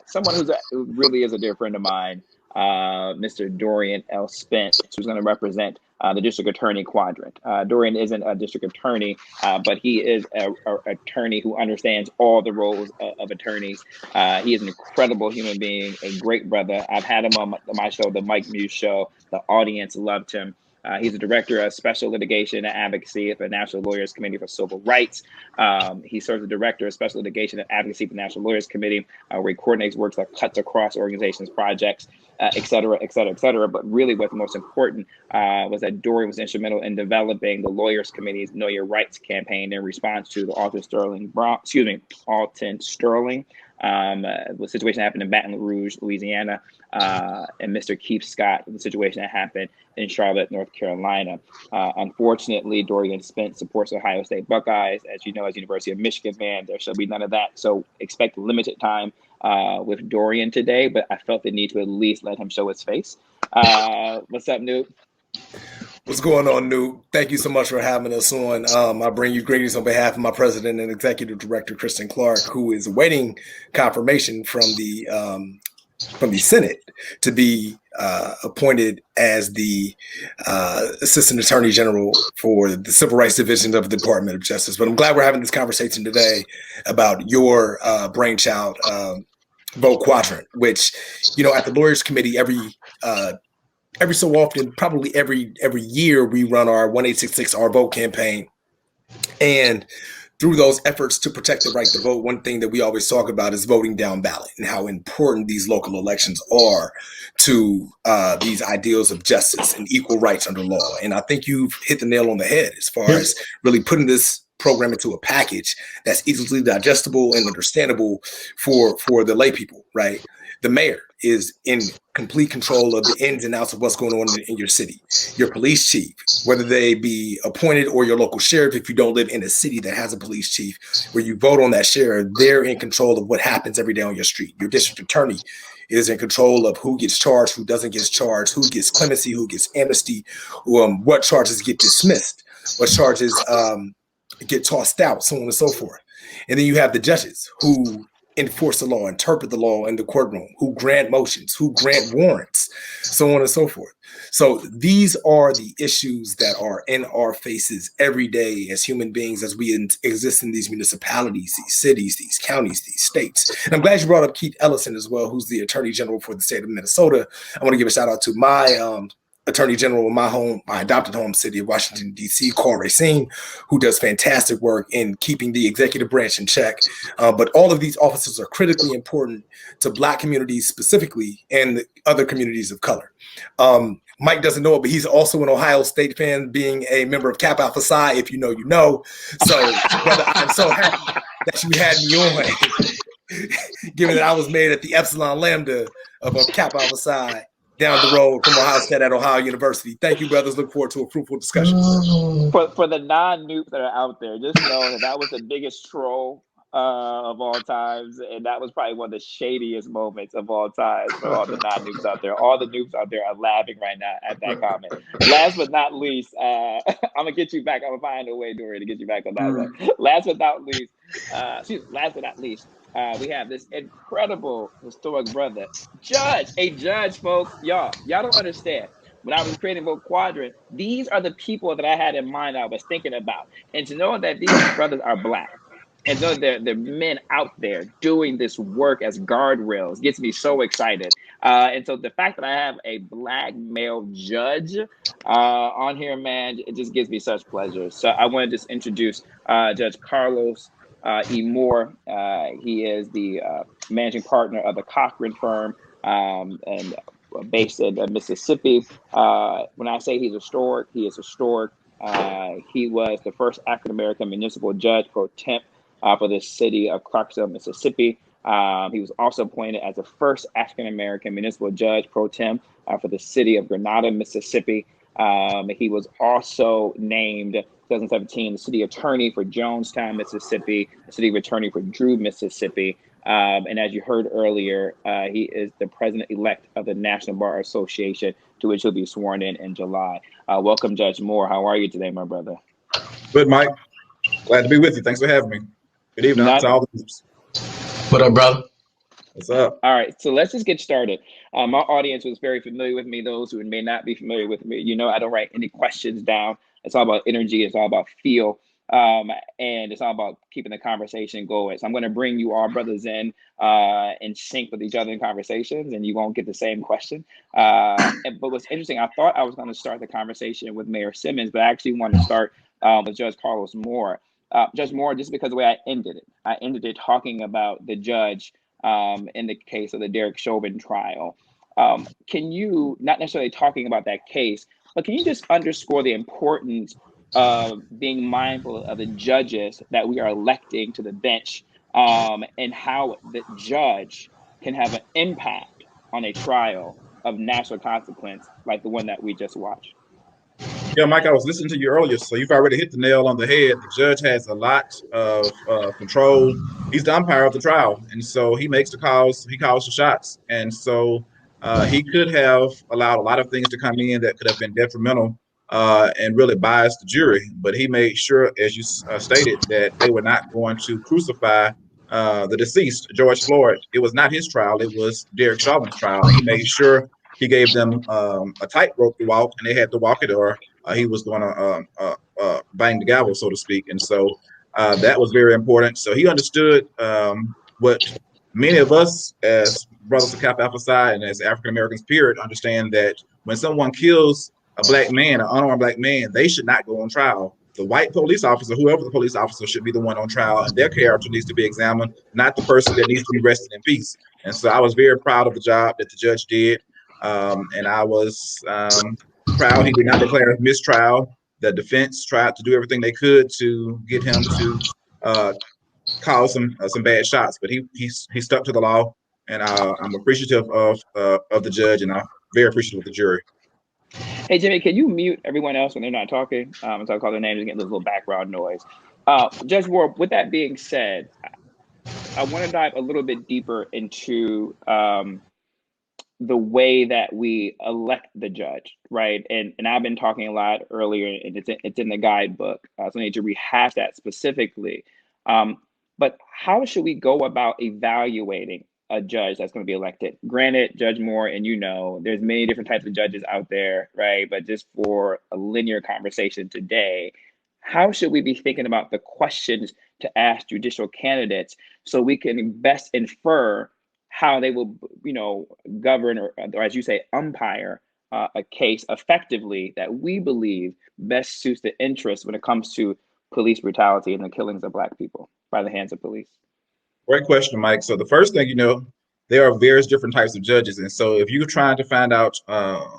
someone who really is a dear friend of mine, Mr. Dorian L. Spence, who's going to represent the district attorney quadrant. Dorian isn't a district attorney, but he is an attorney who understands all the roles of attorneys. He is an incredible human being, a great brother. I've had him on my show, the Mike Muse Show. The audience loved him. He's a director of special litigation and advocacy at the National Lawyers Committee for Civil Rights. He serves as director of special litigation and advocacy for the National Lawyers Committee, where he coordinates works that cuts across organizations, projects, et cetera, et cetera, et cetera. But really what's most important was that Dorian was instrumental in developing the Lawyers Committee's Know Your Rights campaign in response to the Alton Sterling The situation happened in Baton Rouge, Louisiana, and Mr. Keith Scott, the situation that happened in Charlotte, North Carolina. Unfortunately, Dorian Spence supports Ohio State Buckeyes. As you know, as University of Michigan fan, there shall be none of that. So expect limited time with Dorian today, but I felt the need to at least let him show his face. What's up, Newt? What's going on, Newt? Thank you so much for having us on. I bring you greetings on behalf of my president and executive director, Kristen Clark, who is awaiting confirmation from the Senate to be appointed as the Assistant Attorney General for the Civil Rights Division of the Department of Justice. But I'm glad we're having this conversation today about your brainchild, Vote Quadrant, which, you know, at the Lawyers Committee every so often, probably every year, we run our 1-866 Our Vote campaign. And through those efforts to protect the right to vote, one thing that we always talk about is voting down ballot and how important these local elections are to these ideals of justice and equal rights under law. And I think you've hit the nail on the head as far as really putting this program into a package that's easily digestible and understandable for the lay people, right? The mayor is in complete control of the ins and outs of what's going on in your city. Your police chief, whether they be appointed, or your local sheriff, if you don't live in a city that has a police chief where you vote on that sheriff, they're in control of what happens every day on your street. Your district attorney is in control of who gets charged, who doesn't get charged, who gets clemency, who gets amnesty, what charges get dismissed, what charges get tossed out, so on and so forth. And then you have the judges who enforce the law, interpret the law in the courtroom, who grant motions, who grant warrants, so on and so forth. So these are the issues that are in our faces every day as human beings, as we exist in these municipalities, these cities, these counties, these states. And I'm glad you brought up Keith Ellison as well, who's the Attorney General for the state of Minnesota. I want to give a shout out to my Attorney General of my adopted home city of Washington, D.C., Carl Racine, who does fantastic work in keeping the executive branch in check. But all of these officers are critically important to Black communities specifically and the other communities of color. Mike doesn't know it, but he's also an Ohio State fan, being a member of Kappa Alpha Psi. If you know, you know. So, brother, I'm so happy that you had me on, given that I was made at the Epsilon Lambda of Kappa Alpha Psi down the road from Ohio State at Ohio University. Thank you, brothers. Look forward to a fruitful discussion. For the non-noobs that are out there, just know that was the biggest troll of all times, and that was probably one of the shadiest moments of all time for all the non-noobs out there. All the noobs out there are laughing right now at that comment. Last but not least, I'm gonna get you back. I'm gonna find a way, Dory, to get you back on that one. Last but not least, we have this incredible historic brother, a judge, folks. Y'all don't understand. When I was creating Vote Quadrant, these are the people that I had in mind, I was thinking about. And to know that these brothers are Black, and so they're men out there doing this work as guardrails gets me so excited. And so the fact that I have a Black male judge on here, man, it just gives me such pleasure. So I want to just introduce Judge Carlos E. Moore. He is the managing partner of the Cochran firm and based in Mississippi. When I say he's historic, he is historic. He was the first African-American municipal judge pro temp for the city of Clarksville, Mississippi. He was also appointed as the first African-American municipal judge pro temp for the city of Grenada, Mississippi. He was also named 2017 the city attorney for Jonestown, Mississippi, the city attorney for Drew, Mississippi. And as you heard earlier, he is the president-elect of the National Bar Association, to which he'll be sworn in July. Welcome, Judge Moore. How are you today, my brother? Good, Mike. Glad to be with you. Thanks for having me. Good evening to all the groups. What up, brother? What's up? All right, so let's just get started. My audience was very familiar with me. Those who may not be familiar with me, you know, I don't write any questions down. It's all about energy. It's all about feel. And it's all about keeping the conversation going. So I'm going to bring you all brothers in sync with each other in conversations, and you won't get the same question. But what's interesting, I thought I was going to start the conversation with Mayor Simmons, but I actually want to start with Judge Carlos Moore. Judge Moore, just because of the way I ended it talking about the judge in the case of the Derek Chauvin trial. Can you, not necessarily talking about that case, but can you just underscore the importance of being mindful of the judges that we are electing to the bench and how the judge can have an impact on a trial of national consequence like the one that we just watched. Yeah, Mike, I was listening to you earlier, so you've already hit the nail on the head. The judge has a lot of control. He's the umpire of the trial, and so he makes the calls. He calls the shots, and so he could have allowed a lot of things to come in that could have been detrimental and really biased the jury. But he made sure, as you stated, that they were not going to crucify the deceased, George Floyd. It was not his trial; it was Derek Chauvin's trial, and he made sure he gave them a tightrope to walk, and they had to walk it, or he was going to bang the gavel, so to speak. And so that was very important. So he understood what many of us as brothers of Kappa Alpha Psi and as African Americans, period, understand, that when someone kills a black man, an unarmed black man, they should not go on trial. The white police officer, whoever the police officer, should be the one on trial, and their character needs to be examined, not the person that needs to be rested in peace. And so I was very proud of the job that the judge did. And I was proud he did not declare a mistrial. The defense tried to do everything they could to get him to call some bad shots, but he stuck to the law, and I'm appreciative of the judge, and I'm very appreciative of the jury. Hey, Jimmy, can you mute everyone else when they're not talking? So I call their names and get a little background noise. Judge Moore, with that being said, I want to dive a little bit deeper into the way that we elect the judge, right? And I've been talking a lot earlier, and it's in the guidebook, so I need to rehash that specifically. But how should we go about evaluating a judge that's going to be elected? Granted, Judge Moore, and there's many different types of judges out there, right? But just for a linear conversation today, how should we be thinking about the questions to ask judicial candidates so we can best infer how they will, govern or as you say, umpire a case effectively that we believe best suits the interests when it comes to police brutality and the killings of Black people by the hands of police? Great question, Mike. So the first thing, there are various different types of judges, and so if you're trying to find out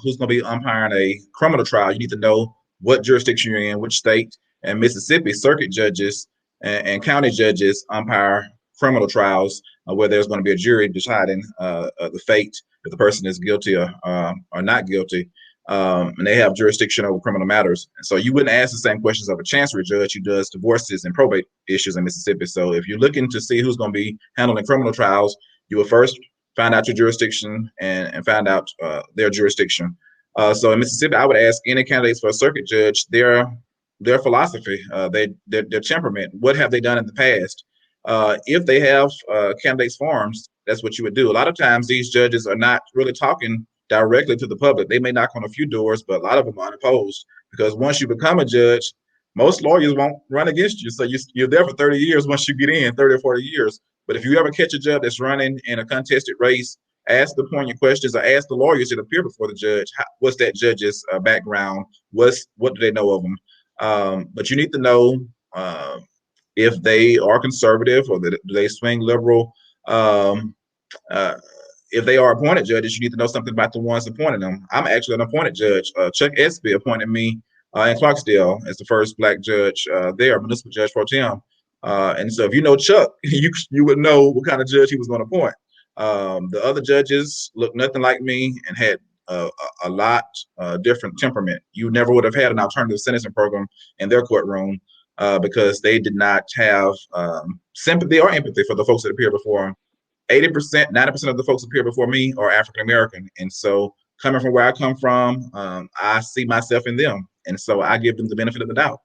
who's going to be umpiring a criminal trial, you need to know what jurisdiction you're in, which state. And Mississippi, circuit judges and county judges umpire criminal trials where there's going to be a jury deciding the fate if the person is guilty or not guilty. And they have jurisdiction over criminal matters. And so you wouldn't ask the same questions of a chancery judge who does divorces and probate issues in Mississippi. So if you're looking to see who's going to be handling criminal trials, you will first find out your jurisdiction and find out their jurisdiction. So in Mississippi, I would ask any candidates for a circuit judge their philosophy, their temperament. What have they done in the past? If they have candidates forums, that's what you would do. A lot of times these judges are not really talking directly to the public. They may knock on a few doors, but a lot of them are unopposed, because once you become a judge, most lawyers won't run against you. So you're there for 30 years once you get in, 30 or 40 years. But if you ever catch a judge that's running in a contested race, ask the poignant questions, or ask the lawyers that appear before the judge, what's that judge's background? What do they know of them? But you need to know if they are conservative or do they swing liberal. If they are appointed judges, you need to know something about the ones appointing them. I'm actually an appointed judge. Chuck Espy appointed me in Clarksdale as the first Black judge there, municipal judge pro tem. And so if you know Chuck, you would know what kind of judge he was going to appoint. The other judges looked nothing like me and had a lot different temperament. You never would have had an alternative sentencing program in their courtroom because they did not have sympathy or empathy for the folks that appear before them. 80%, 90% of the folks appear before me are African American. And so coming from where I come from, I see myself in them. And so I give them the benefit of the doubt.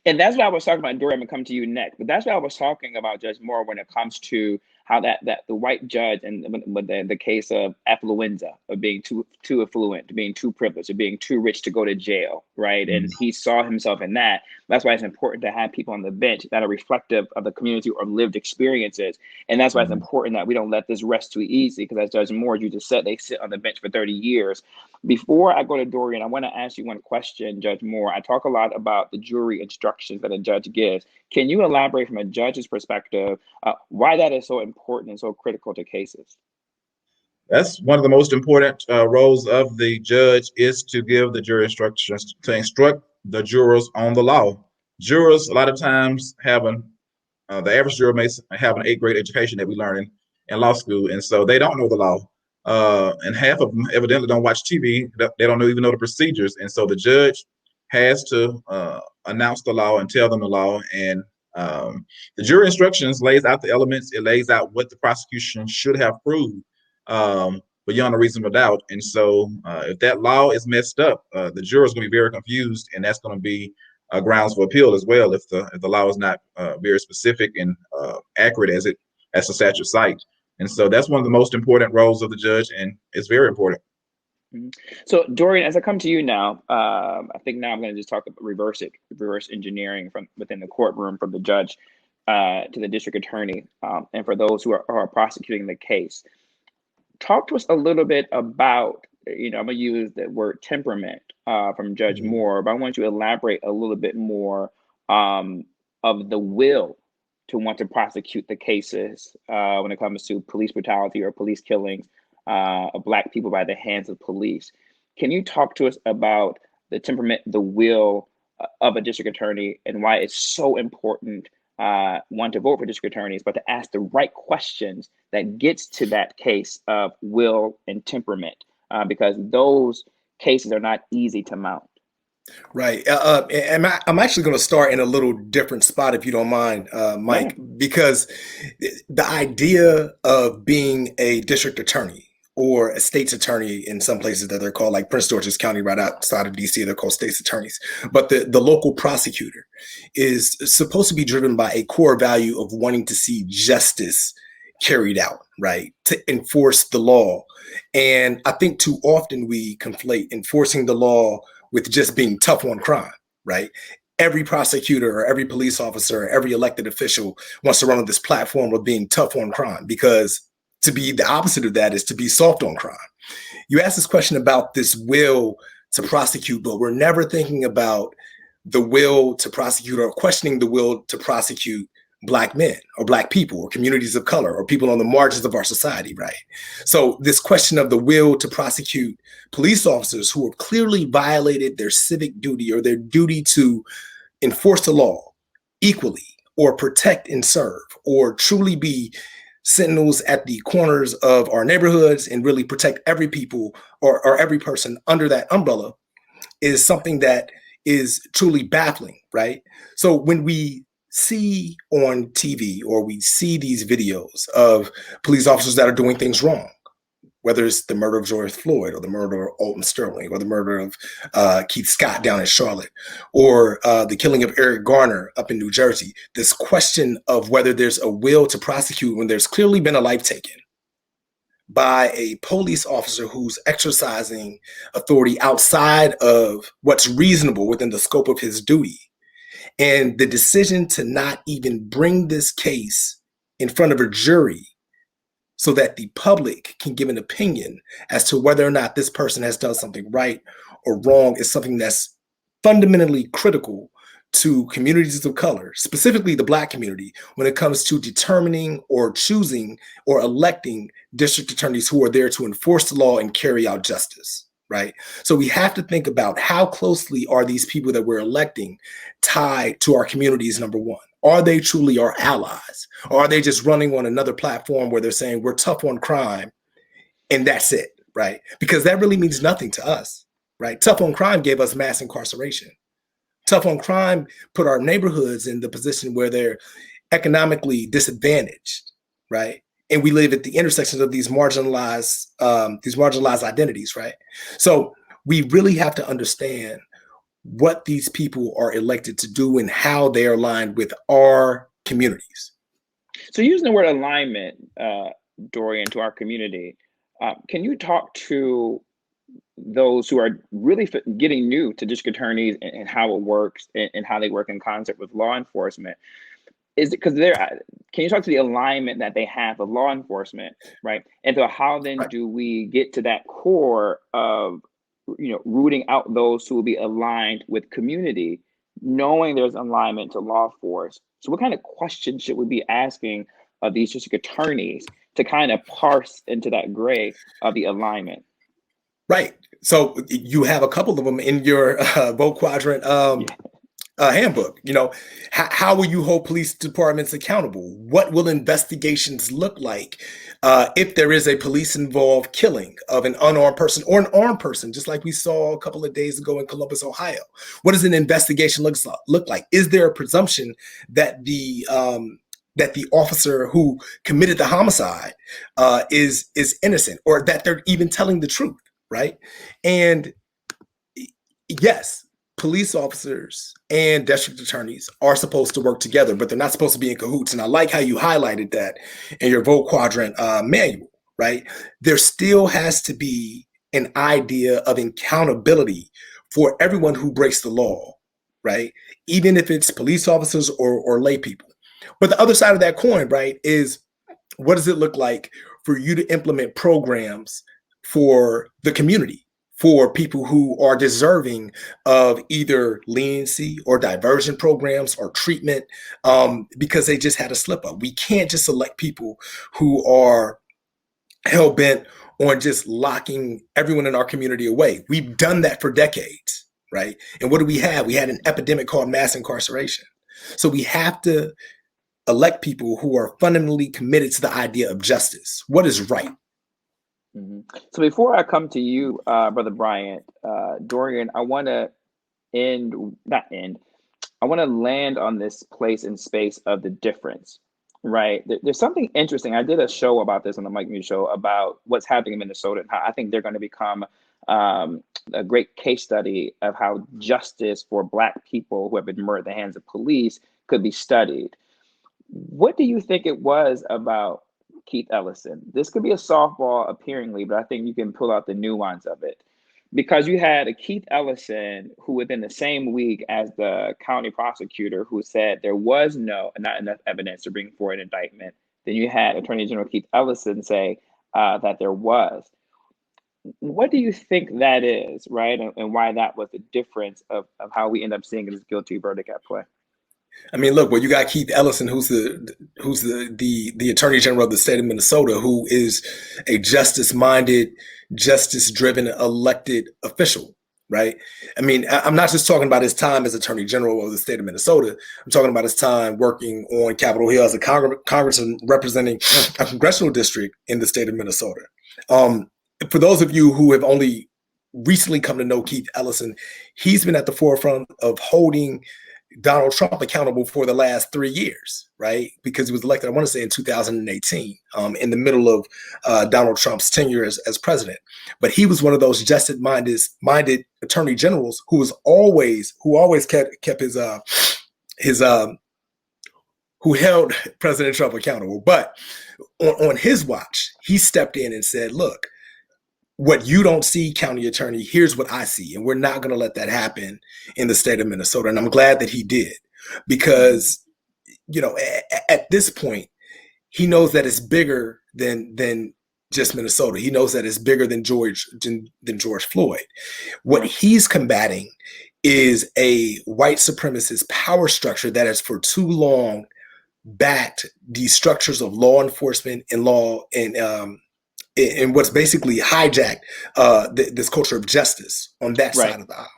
And that's what I was talking about, Dory. I'm gonna come to you next, but that's what I was talking about, Judge Moore, when it comes to how that the white judge and the case of affluenza, of being too affluent, being too privileged, of being too rich to go to jail, right? And he saw himself in that. That's why it's important to have people on the bench that are reflective of the community or lived experiences. And that's why it's important that we don't let this rest too easy, because as Judge Moore, you just said, they sit on the bench for 30 years. Before I go to Dorian, I want to ask you one question, Judge Moore. I talk a lot about the jury instructions that a judge gives. Can you elaborate from a judge's perspective why that is so important and so critical to cases? That's one of the most important roles of the judge, is to give the jury instructions, to instruct the jurors on the law. Jurors a lot of times have the average juror may have an 8th grade education that we learn in law school, and so they don't know the law. And half of them evidently don't watch TV. They don't even know the procedures, and so the judge has to announce the law and tell them the law. And the jury instructions lays out the elements. It lays out what the prosecution should have proved beyond a reasonable doubt. And so if that law is messed up, the juror is going to be very confused, and that's going to be grounds for appeal as well if the law is not very specific and accurate as the statute cites. And so that's one of the most important roles of the judge, and it's very important. So Dorian, as I come to you now, I think now I'm going to just talk about reverse engineering from within the courtroom, from the judge to the district attorney, and for those who are prosecuting the case. Talk to us a little bit about, I'm going to use the word temperament from Judge Moore, but I want you to elaborate a little bit more of the will to want to prosecute the cases when it comes to police brutality or police killings of Black people by the hands of police. Can you talk to us about the temperament, the will of a district attorney, and why it's so important, one, to vote for district attorneys, but to ask the right questions that gets to that case of will and temperament, because those cases are not easy to mount. Right. And I'm actually going to start in a little different spot, if you don't mind, Mike, because the idea of being a district attorney or a state's attorney, in some places that they're called, like Prince George's County right outside of DC, they're called state's attorneys. But the local prosecutor is supposed to be driven by a core value of wanting to see justice carried out, right? To enforce the law. And I think too often we conflate enforcing the law with just being tough on crime, right? Every prosecutor or every police officer or every elected official wants to run on this platform of being tough on crime, because to be the opposite of that is to be soft on crime. You asked this question about this will to prosecute, but we're never thinking about the will to prosecute or questioning the will to prosecute Black men or Black people or communities of color or people on the margins of our society, right? So this question of the will to prosecute police officers who have clearly violated their civic duty or their duty to enforce the law equally, or protect and serve, or truly be sentinels at the corners of our neighborhoods and really protect every people or every person under that umbrella, is something that is truly baffling, right? So when we see on TV or we see these videos of police officers that are doing things wrong, whether it's the murder of George Floyd or the murder of Alton Sterling or the murder of Keith Scott down in Charlotte, or the killing of Eric Garner up in New Jersey, this question of whether there's a will to prosecute when there's clearly been a life taken by a police officer who's exercising authority outside of what's reasonable within the scope of his duty. And the decision to not even bring this case in front of a jury so that the public can give an opinion as to whether or not this person has done something right or wrong is something that's fundamentally critical to communities of color, specifically the Black community, when it comes to determining or choosing or electing district attorneys who are there to enforce the law and carry out justice, right? So we have to think about how closely are these people that we're electing tied to our communities, number one. Are they truly our allies? Or are they just running on another platform where they're saying we're tough on crime and that's it, right? Because that really means nothing to us, right? Tough on crime gave us mass incarceration. Tough on crime put our neighborhoods in the position where they're economically disadvantaged, right? And we live at the intersections of these marginalized identities, right? So we really have to understand what these people are elected to do and how they are aligned with our communities. So using the word alignment, Dorian, to our community, can you talk to those who are really getting new to district attorneys and how it works and how they work in concert with law enforcement? Is it because can you talk to the alignment that they have with law enforcement, right? And so how then do we get to that core of, rooting out those who will be aligned with community, knowing there's alignment to law force? So what kind of questions should we be asking of these district attorneys to kind of parse into that gray of the alignment? Right. So you have a couple of them in your vote quadrant. handbook. You know, how will you hold police departments accountable? What will investigations look like if there is a police-involved killing of an unarmed person or an armed person, just like we saw a couple of days ago in Columbus, Ohio? What does an investigation look like? Is there a presumption that the officer who committed the homicide is innocent, or that they're even telling the truth, right? And yes, police officers and district attorneys are supposed to work together, but they're not supposed to be in cahoots. And I like how you highlighted that in your Vote Quadrant manual, right? There still has to be an idea of accountability for everyone who breaks the law, right? Even if it's police officers or lay people. But the other side of that coin, right, is what does it look like for you to implement programs for the community, for people who are deserving of either leniency or diversion programs or treatment because they just had a slip up? We can't just select people who are hell bent on just locking everyone in our community away. We've done that for decades, right? And what do we have? We had an epidemic called mass incarceration. So we have to elect people who are fundamentally committed to the idea of justice. What is right? Mm-hmm. So before I come to you, Brother Bryant, Dorian, I want to I want to land on this place and space of the difference, right? There's something interesting. I did a show about this on the Mike News show about what's happening in Minnesota and how I think they're going to become a great case study of how justice for Black people who have been murdered at the hands of police could be studied. What do you think it was about Keith Ellison? This could be a softball appearingly, but I think you can pull out the nuance of it. Because you had a Keith Ellison who within the same week as the county prosecutor who said there was not enough evidence to bring forward an indictment. Then you had Attorney General Keith Ellison say that there was. What do you think that is, right? And why that was the difference of how we end up seeing this guilty verdict at play? I mean, look, well, you got Keith Ellison, who's the Attorney General of the state of Minnesota, who is a justice-minded, justice-driven elected official, right? I mean, I'm not just talking about his time as Attorney General of the state of Minnesota. I'm talking about his time working on Capitol Hill as a congressman representing a congressional district in the state of Minnesota. For those of you who have only recently come to know Keith Ellison, he's been at the forefront of holding Donald Trump accountable for the last 3 years, right? Because he was elected, I want to say in 2018, in the middle of Donald Trump's tenure as president. But he was one of those justice-minded attorney generals who always kept who held President Trump accountable. But on his watch, he stepped in and said, look, what you don't see, county attorney, here's what I see. And we're not going to let that happen in the state of Minnesota. And I'm glad that he did, because, you know, at this point, he knows that it's bigger than just Minnesota. He knows that it's bigger than George Floyd. What he's combating is a white supremacist power structure that has for too long backed the structures of law enforcement and and what's basically hijacked this culture of justice on that side of the aisle.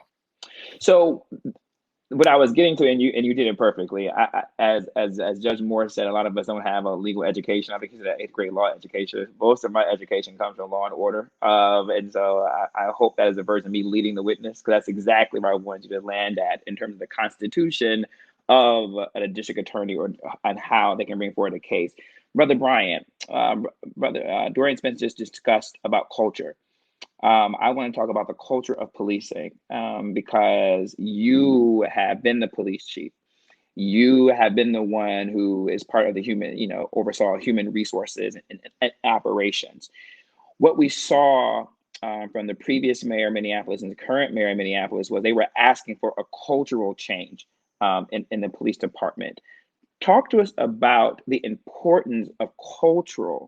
So what I was getting to, and you did it perfectly. As Judge Moore said, a lot of us don't have a legal education. I think he said an 8th grade law education. Most of my education comes from law and order. And so I hope that is a version of me leading the witness, because that's exactly where I wanted you to land at in terms of the constitution of a district attorney and how they can bring forward a case. Brother Bryant, Brother Dorian Spence just discussed about culture. I want to talk about the culture of policing because you have been the police chief. You have been the one who is part of the oversaw human resources and operations. What we saw from the previous mayor of Minneapolis and the current mayor of Minneapolis was they were asking for a cultural change in the police department. Talk to us about the importance of culture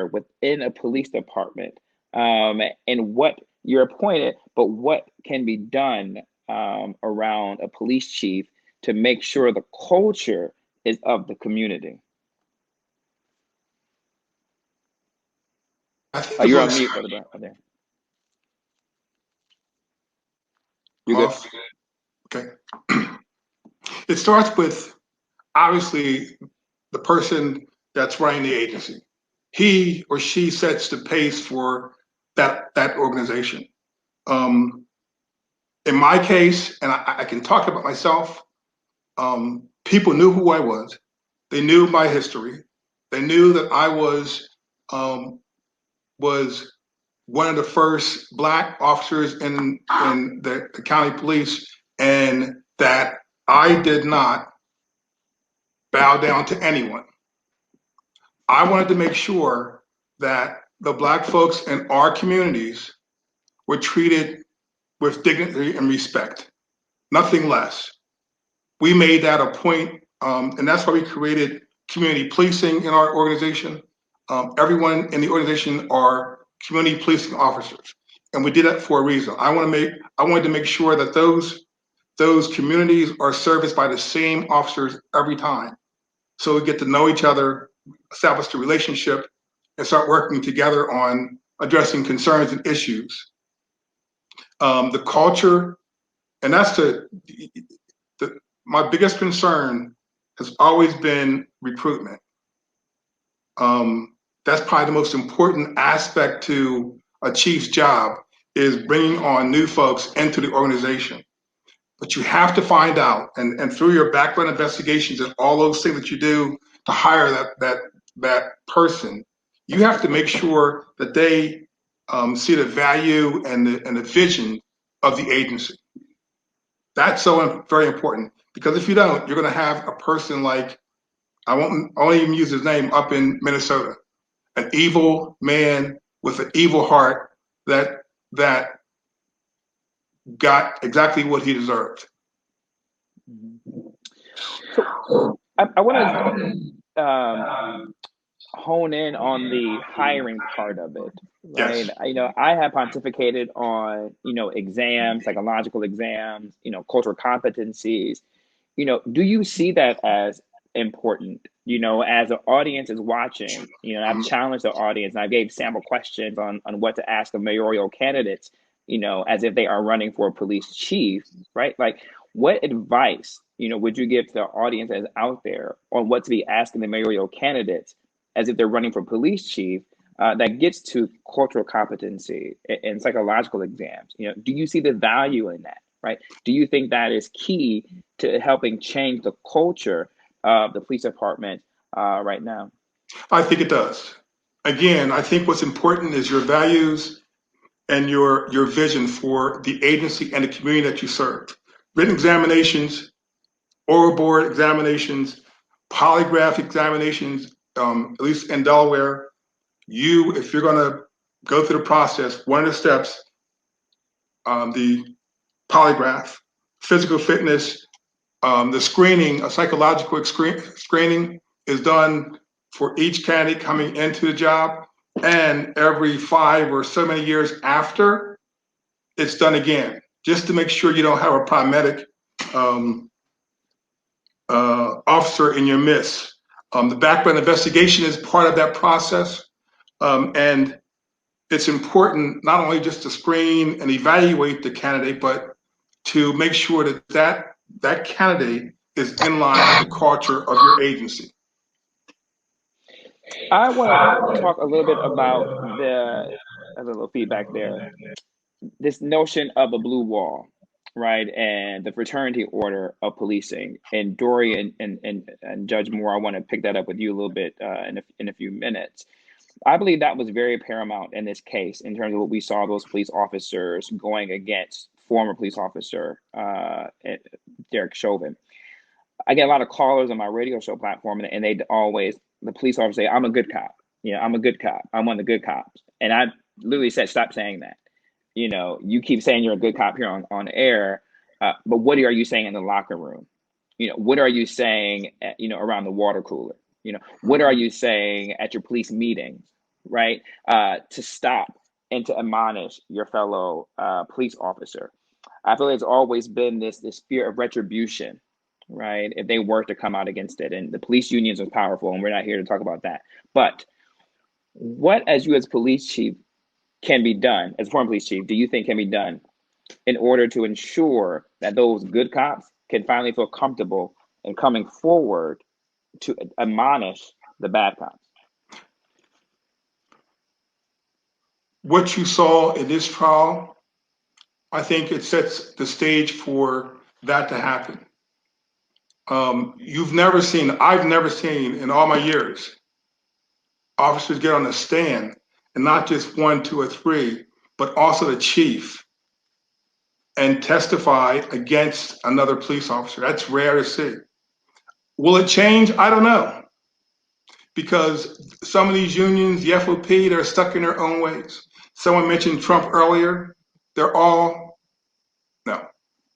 within a police department, and what you're appointed, but what can be done around a police chief to make sure the culture is of the community. You're on mute, brother. There. You good? Okay. It starts with, obviously, the person that's running the agency. He or she sets the pace for that organization. In my case, and I can talk about myself, people knew who I was. They knew my history. They knew that I was one of the first Black officers in the county police, and that I did not bow down to anyone. I wanted to make sure that the Black folks in our communities were treated with dignity and respect, nothing less. We made that a point, and that's why we created community policing in our organization. Everyone in the organization are community policing officers, and we did that for a reason. I wanted to make sure that those communities are serviced by the same officers every time, so we get to know each other, establish a relationship, and start working together on addressing concerns and issues. The culture, and that's my biggest concern has always been recruitment. That's probably the most important aspect to a chief's job, is bringing on new folks into the organization. But you have to find out, and through your background investigations and all those things that you do to hire that person, you have to make sure that they see the value and the vision of the agency. That's so very important, because if you don't, you're going to have a person like, I won't even use his name, up in Minnesota, an evil man with an evil heart that got exactly what he deserved. So I want to hone in on the hiring part of it, right? Yes. I have pontificated on, exams, psychological exams, cultural competencies. Do you see that as important? As the audience is watching, I've challenged the audience and I gave sample questions on what to ask of mayoral candidates, as if they are running for a police chief, right? Like, what advice, would you give to the audience that is out there on what to be asking the mayoral candidates as if they're running for police chief, that gets to cultural competency and psychological exams? Do you see the value in that, right? Do you think that is key to helping change the culture of the police department right now? I think it does. Again, I think what's important is your values and your vision for the agency and the community that you serve. Written examinations, oral board examinations, polygraph examinations, at least in Delaware, if you're going to go through the process, one of the steps, the polygraph, physical fitness, the screening, a psychological screening is done for each candidate coming into the job, and every 5 or so many years after, it's done again, just to make sure you don't have a problematic officer in your midst. The background investigation is part of that process, and it's important not only just to screen and evaluate the candidate, but to make sure that candidate is in line with the culture of your agency. I want to talk a little bit about a little feedback there, this notion of a blue wall, right? And the fraternity order of policing. And Dory and Judge Moore, I want to pick that up with you a little bit in a few minutes. I believe that was very paramount in this case in terms of what we saw those police officers going against former police officer Derek Chauvin. I get a lot of callers on my radio show platform, and they always, the police officers say, I'm a good cop. I'm a good cop. I'm one of the good cops. And I literally said, stop saying that. You keep saying you're a good cop here on air, but what are you saying in the locker room? What are you saying, around the water cooler? What are you saying at your police meetings, right? To stop and to admonish your fellow police officer. I feel like it's always been this fear of retribution, right? If they were to come out against it, and the police unions are powerful, and we're not here to talk about that. But what, as you as police chief, can be done, as former police chief, do you think can be done in order to ensure that those good cops can finally feel comfortable in coming forward to admonish the bad cops? What you saw in this trial, I think it sets the stage for that to happen. I've never seen in all my years, officers get on the stand, and not just one, two, or three, but also the chief, and testify against another police officer. That's rare to see. Will it change? I don't know. Because some of these unions, the FOP, they're stuck in their own ways. Someone mentioned Trump earlier.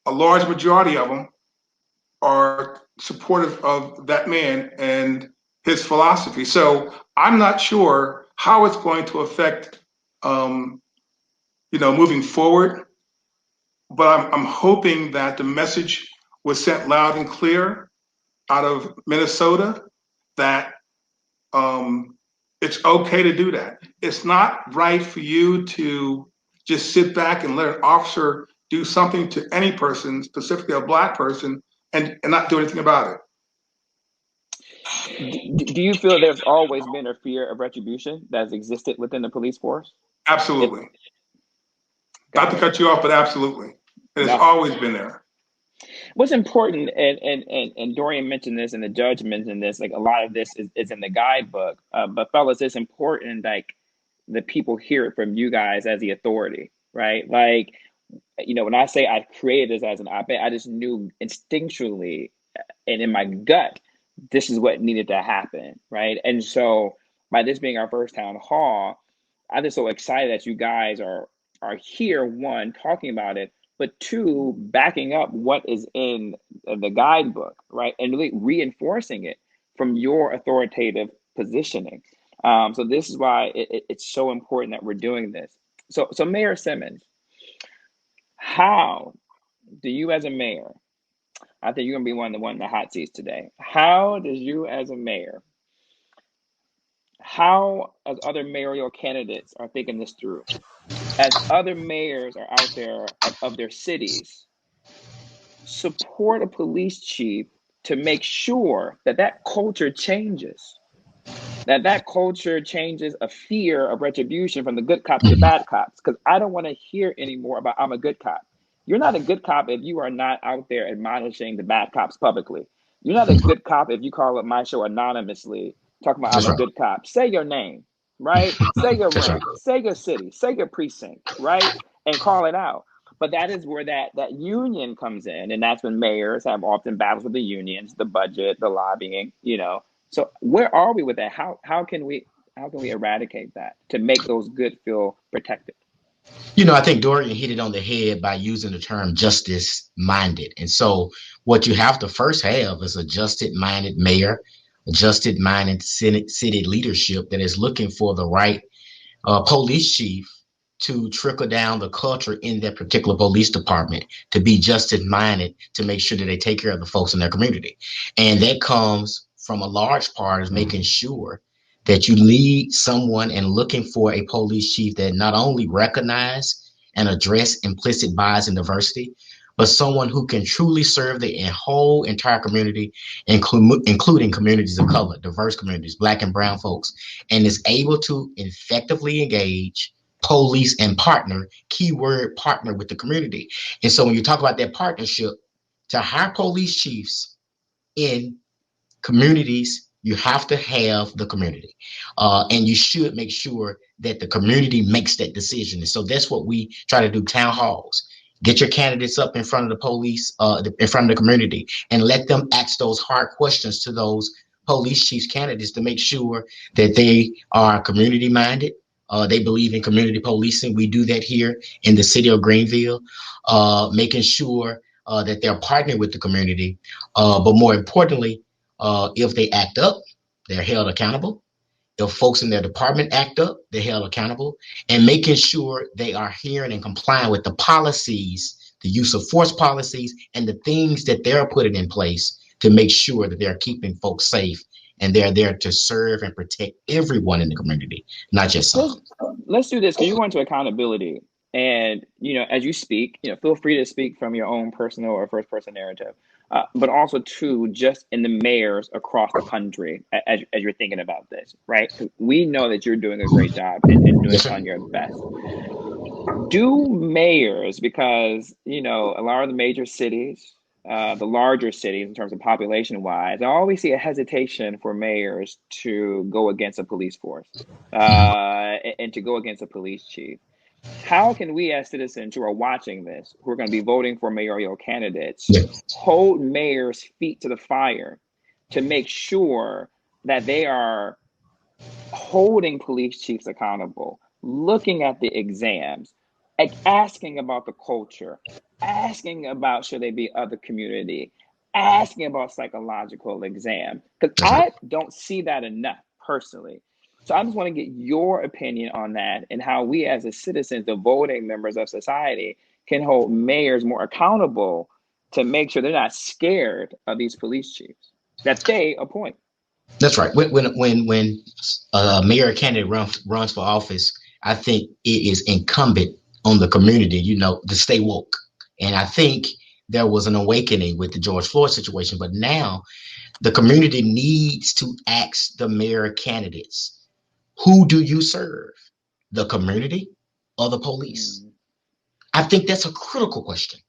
A large majority of them are supportive of that man and his philosophy. So I'm not sure how it's going to affect, moving forward. But I'm hoping that the message was sent loud and clear out of Minnesota that it's okay to do that. It's not right for you to just sit back and let an officer do something to any person, specifically a Black person, and not do anything about it. Do you feel there's always been a fear of retribution that's existed within the police force? Absolutely. Not to cut you off, but absolutely. It has always been there. What's important, and Dorian mentioned this, and the judge mentioned this, like a lot of this is in the guidebook. But fellas, it's important, like, the people hear it from you guys as the authority, right? Like, when I say I created this as an op-ed, I just knew instinctually and in my gut, this is what needed to happen, right? And so by this being our first town hall, I'm just so excited that you guys are here, one, talking about it, but two, backing up what is in the guidebook, right? And really reinforcing it from your authoritative positioning. So this is why it's so important that we're doing this. So Mayor Simmons, how do you as a mayor, I think you're gonna be one in the hot seats today. How does you as a mayor, how as other mayoral candidates are thinking this through, as other mayors are out there of their cities, support a police chief to make sure that culture changes, that culture changes a fear of retribution from the good cops to the bad cops. Because I don't want to hear anymore about I'm a good cop. You're not a good cop if you are not out there admonishing the bad cops publicly. You're not a good cop if you call up my show anonymously, talking about I'm a good cop. Say your name, right? Say your rank, say your city, say your precinct, right? And call it out. But that is where that union comes in. And that's when mayors have often battles with the unions, the budget, the lobbying, So where are we with that? How can we eradicate that to make those good feel protected? I think Dorian hit it on the head by using the term justice minded. And so what you have to first have is a justice minded mayor, a justice minded city leadership that is looking for the right police chief to trickle down the culture in that particular police department, to be justice minded, to make sure that they take care of the folks in their community. And that comes from a large part of making sure that you lead someone and looking for a police chief that not only recognize and address implicit bias and diversity, but someone who can truly serve the whole entire community, including communities of color, diverse communities, Black and brown folks, and is able to effectively engage, police, and partner, keyword partner, with the community. And so when you talk about that partnership, to hire police chiefs in communities, you have to have the community. And you should make sure that the community makes that decision. And so that's what we try to do, town halls. Get your candidates up in front of the police, in front of the community, and let them ask those hard questions to those police chiefs candidates to make sure that they are community minded. They believe in community policing. We do that here in the city of Greenville, making sure that they're partnering with the community. But more importantly, if they act up, they're held accountable. If folks in their department act up, they're held accountable, and making sure they are hearing and complying with the policies, the use of force policies, and the things that they're putting in place to make sure that they're keeping folks safe, and they're there to serve and protect everyone in the community, not just some. Let's do this. Can you go into accountability? And, as you speak, feel free to speak from your own personal or first person narrative, but also too, just in the mayors across the country as you're thinking about this, right? 'Cause we know that you're doing a great job and doing on your best. Do mayors, because, a lot of the major cities, the larger cities in terms of population wise, I always see a hesitation for mayors to go against a police force and to go against a police chief. How can we as citizens who are watching this, who are going to be voting for mayoral candidates, hold mayors' feet to the fire to make sure that they are holding police chiefs accountable, looking at the exams, asking about the culture, asking about should they be other community, asking about psychological exam? Because I don't see that enough personally. So I just want to get your opinion on that and how we as a citizens, the voting members of society, can hold mayors more accountable to make sure they're not scared of these police chiefs that they appoint. That's right. When a mayor candidate runs for office, I think it is incumbent on the community, to stay woke. And I think there was an awakening with the George Floyd situation, but now the community needs to ask the mayor candidates, who do you serve? The community or the police? I think that's a critical question.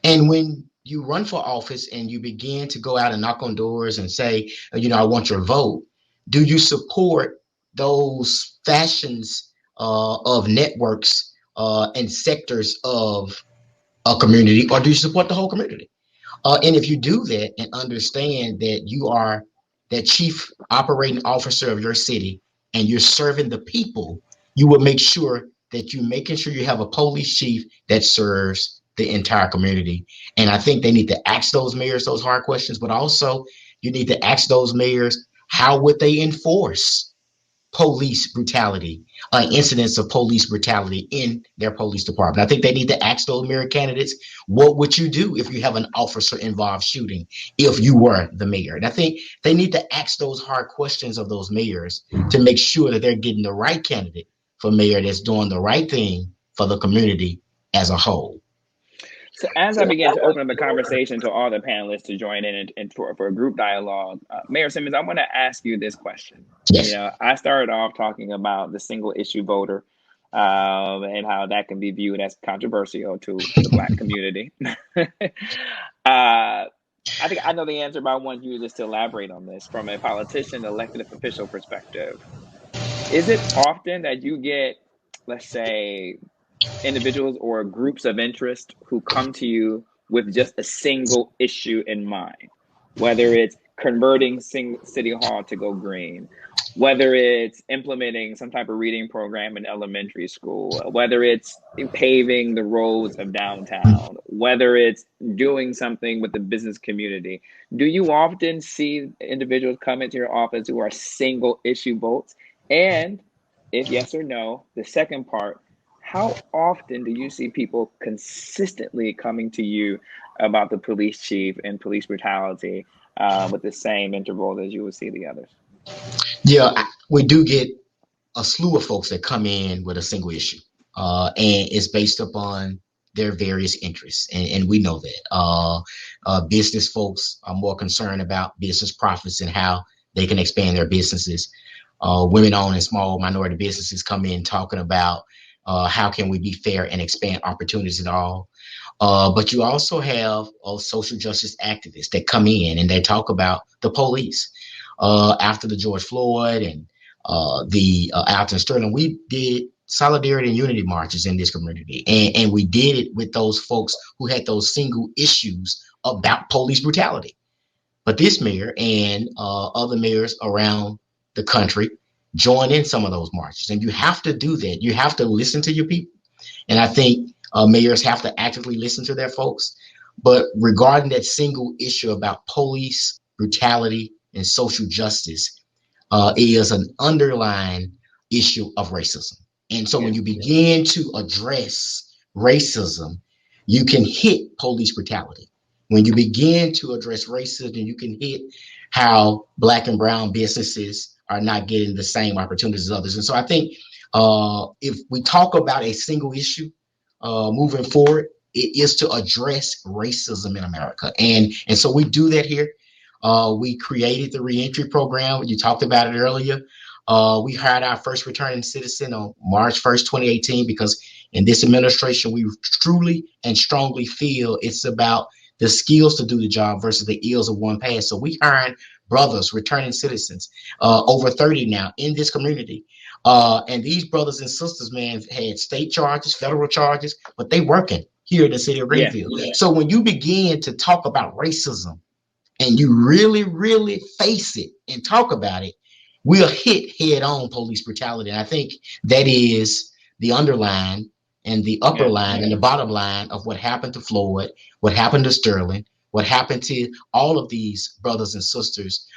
And when you run for office and you begin to go out and knock on doors and say, I want your vote, do you support those fashions of networks and sectors of a community, or do you support the whole community? And if you do that and understand that you are that chief operating officer of your city and you're serving the people, you will make sure that you're making sure you have a police chief that serves the entire community. And I think they need to ask those mayors those hard questions, but also you need to ask those mayors, how would they enforce police brutality, incidents of police brutality in their police department? I think they need to ask those mayor candidates, what would you do if you have an officer involved shooting if you were the mayor? And I think they need to ask those hard questions of those mayors to make sure that they're getting the right candidate for mayor that's doing the right thing for the community as a whole. So as I began to open up the conversation to all the panelists to join in and for a group dialogue, Mayor Simmons, I want to ask you this question. Yes. I started off talking about the single issue voter and how that can be viewed as controversial to the Black community. I think I know the answer, but I want you just to elaborate on this from a politician, elected official perspective. Is it often that you get, let's say, individuals or groups of interest who come to you with just a single issue in mind, whether it's converting City Hall to go green, whether it's implementing some type of reading program in elementary school, whether it's paving the roads of downtown, whether it's doing something with the business community? Do you often see individuals come into your office who are single issue votes? And if yes or no, the second part, how often do you see people consistently coming to you about the police chief and police brutality with the same interval as you would see the others? Yeah, we do get a slew of folks that come in with a single issue, and it's based upon their various interests, and we know that business folks are more concerned about business profits and how they can expand their businesses. Women-owned and small minority businesses come in talking about how can we be fair and expand opportunities and all. But you also have social justice activists that come in and they talk about the police. After the George Floyd and the Alton Sterling, we did solidarity and unity marches in this community. And we did it with those folks who had those single issues about police brutality. But this mayor and other mayors around the country join in some of those marches. And you have to do that. You have to listen to your people. And I think mayors have to actively listen to their folks. But regarding that single issue about police brutality and social justice, is an underlying issue of racism. And so when you begin to address racism, you can hit police brutality. When you begin to address racism, you can hit how Black and brown businesses are not getting the same opportunities as others. And so I think if we talk about a single issue, moving forward, it is to address racism in America. And so we do that here. We created the reentry program. You talked about it earlier. We hired our first returning citizen on March 1st, 2018, because in this administration, we truly and strongly feel it's about the skills to do the job versus the ills of one past. So we hired brothers, returning citizens, over 30 now in this community. And these brothers and sisters, man, had state charges, federal charges, but they working here in the city of Greenfield. Yeah. So when you begin to talk about racism and you really, really face it and talk about it, we'll hit head on police brutality. And I think that is the underline and the upper line and the bottom line of what happened to Floyd, what happened to Sterling, what happened to all of these brothers and sisters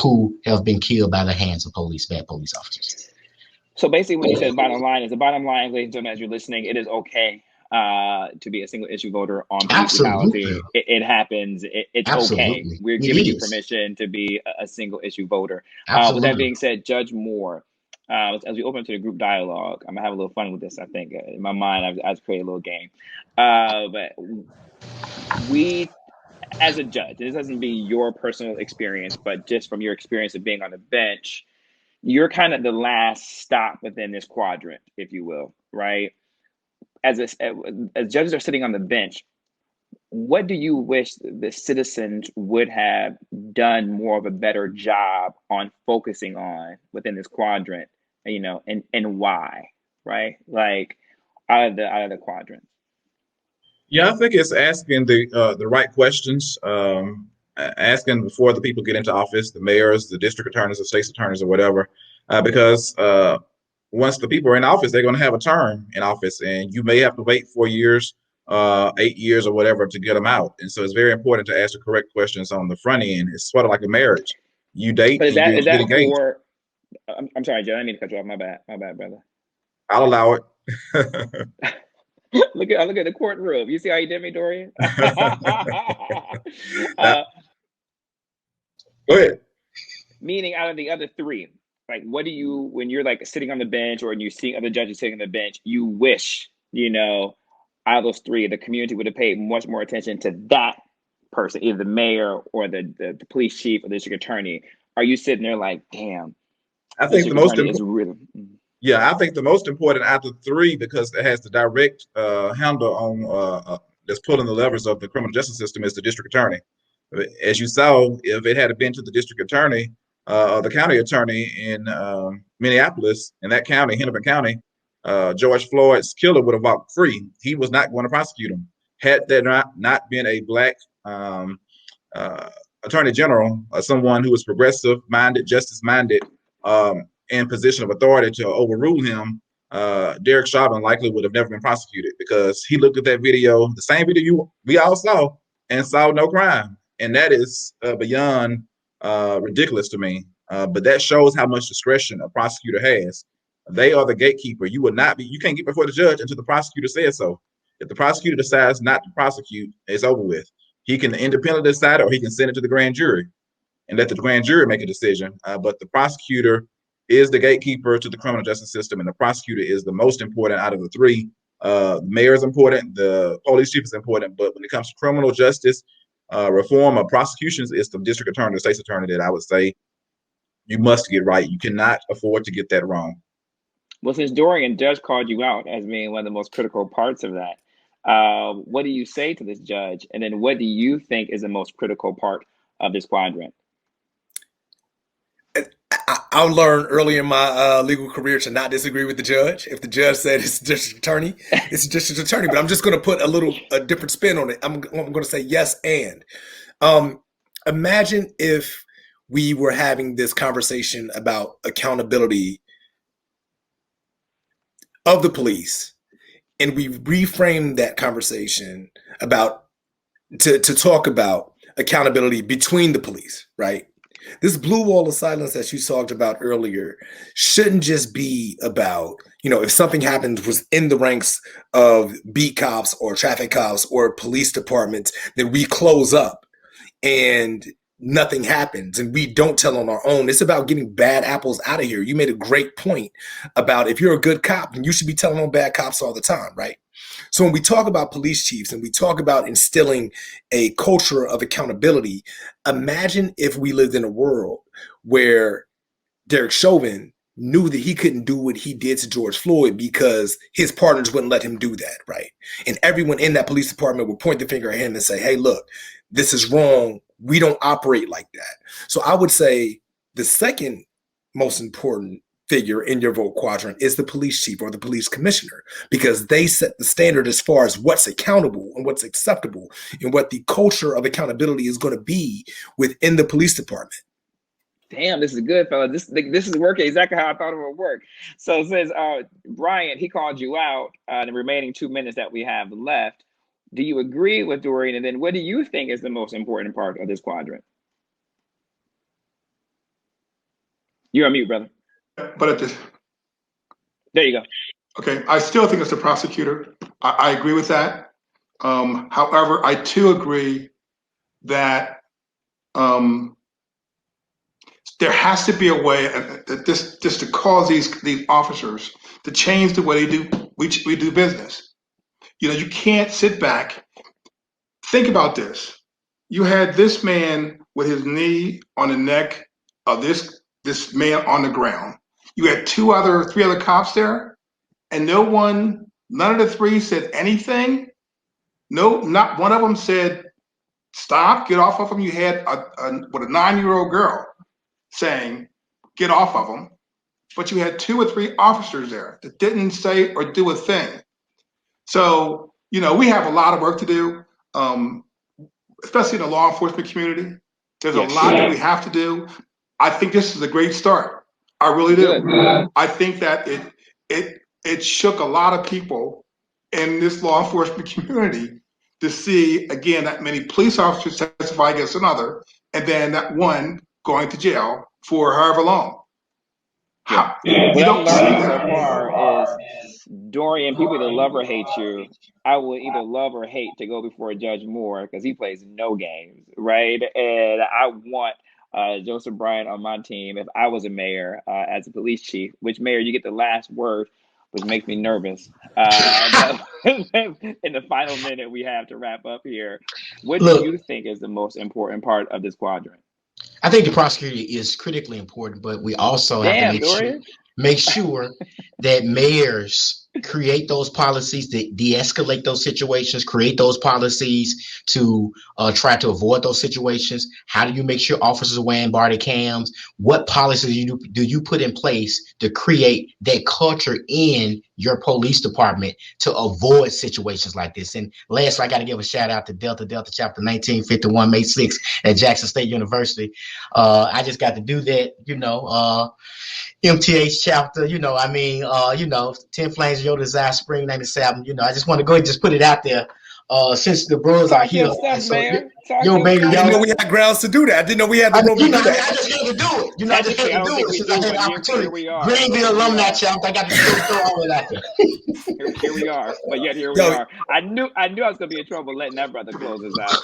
who have been killed by the hands of bad police officers. So basically what you said, bottom line, ladies and gentlemen, as you're listening, it is okay to be a single issue voter on police brutality. It happens. It's okay. We're giving you permission to be a single issue voter. With that being said, Judge Moore, as we open up to the group dialogue, I'm gonna have a little fun with this. I think in my mind, I've created a little game. But we, as a judge, this doesn't be your personal experience, but just from your experience of being on the bench, you're kind of the last stop within this quadrant, if you will, right? As judges are sitting on the bench, what do you wish the citizens would have done more of a better job on focusing on within this quadrant, and why, right? Like out of the quadrant. Yeah, I think it's asking the right questions, asking before the people get into office, the mayors, the district attorneys, the state's attorneys, or whatever, because once the people are in office, they're going to have a term in office, and you may have to wait 4 years, 8 years, or whatever to get them out. And so it's very important to ask the correct questions on the front end. It's sort of like a marriage. You date, but is and you that get engaged. For? I'm sorry, Joe. I didn't mean to cut you off. My bad, brother. I'll allow it. Look at the courtroom. You see how you did me, Dorian? Go ahead. Meaning, out of the other three, like, what do you, when you're like sitting on the bench or you see other judges sitting on the bench, you wish, out of those three, the community would have paid much more attention to that person, either the mayor or the police chief or the district attorney? Are you sitting there like, damn? I think the most important. Yeah, I think the most important out of the three, because it has the direct handle on that's pulling the levers of the criminal justice system, is the district attorney. As you saw, if it had been to the district attorney or the county attorney in Minneapolis, in that county, Hennepin County, George Floyd's killer would have walked free. He was not going to prosecute him. Had there not been a black attorney general, someone who was progressive minded, justice minded, in position of authority to overrule him, Derek Chauvin likely would have never been prosecuted, because he looked at that video, the same video we all saw, and saw no crime. And that is beyond ridiculous to me. But that shows how much discretion a prosecutor has. They are the gatekeeper. You can't get before the judge until the prosecutor says so. If the prosecutor decides not to prosecute, it's over with. He can independently decide, or he can send it to the grand jury and let the grand jury make a decision. But the prosecutor is the gatekeeper to the criminal justice system, and the prosecutor is the most important out of the three. The mayor is important, the police chief is important, but when it comes to criminal justice reform or prosecutions, it's the district attorney, the state's attorney, that I would say you must get right. You cannot afford to get that wrong. Well, since Dorian Judge called you out as being one of the most critical parts of that, what do you say to this judge? And then what do you think is the most critical part of this quadrant? I learned early in my legal career to not disagree with the judge. If the judge said it's a district attorney, it's a district attorney. But I'm just going to put a different spin on it. I'm going to say yes and. Imagine if we were having this conversation about accountability of the police, and we reframed that conversation about to talk about accountability between the police, right? This blue wall of silence that you talked about earlier shouldn't just be about, if something happens within the ranks of beat cops or traffic cops or police departments, then we close up and nothing happens and we don't tell on our own. It's about getting bad apples out of here. You made a great point about if you're a good cop, then you should be telling on bad cops all the time, right? So when we talk about police chiefs and we talk about instilling a culture of accountability, imagine if we lived in a world where Derek Chauvin knew that he couldn't do what he did to George Floyd because his partners wouldn't let him do that, right? And everyone in that police department would point the finger at him and say, hey, look, this is wrong. We don't operate like that. So I would say the second most important figure in your vote quadrant is the police chief or the police commissioner, because they set the standard as far as what's accountable and what's acceptable and what the culture of accountability is going to be within the police department. Damn, this is good, fella. This is working exactly how I thought it would work. So since Brian, he called you out the remaining 2 minutes that we have left, do you agree with Dorian? And then what do you think is the most important part of this quadrant? You're on mute, brother. But there you go. Okay, I still think it's the prosecutor. I agree with that. However, I too agree that there has to be a way that just to cause these officers to change the way we do business. You know, you can't sit back. Think about this. You had this man with his knee on the neck of this man on the ground. You had three other cops there, and none of the three said anything. No, not one of them said, stop, get off of him. You had a 9-year-old girl saying, get off of him. But you had 2 or 3 officers there that didn't say or do a thing. So, you know, we have a lot of work to do, especially in the law enforcement community. There's a lot that we have to do. I think this is a great start. I really do. Good. I think that it shook a lot of people in this law enforcement community to see, again, that many police officers testify against another, and then that one going to jail for however long. What I'm learning so far is, Dorian, people either love or hate you. I will either love or hate to go before Judge Moore because he plays no games, right? And I want Joseph Bryant on my team if I was a mayor as a police chief, which mayor, you get the last word, which makes me nervous. But in the final minute we have to wrap up here, what do you think is the most important part of this quadrant? I think the prosecutor is critically important, but we also have to make sure that mayors create those policies that de-escalate those situations, create those policies to try to avoid those situations. How do you make sure officers are wearing body cams? What policies do you put in place to create that culture in your police department to avoid situations like this? And last, I got to give a shout out to Delta Chapter 1951, May 6th at Jackson State University. I just got to do that, MTH chapter, 10 Flames of Your Desire, Spring 97. I just want to go ahead and just put it out there. Since the bros are here. Baby, I didn't know we had grounds to do that. I didn't know we had the room to do that. I just had to do it. I just had to do it since I had the opportunity. Greenville alumni chapter. I got to throw all of that there. Here we are. But yet here we are. I knew I was gonna be in trouble letting that brother close us out.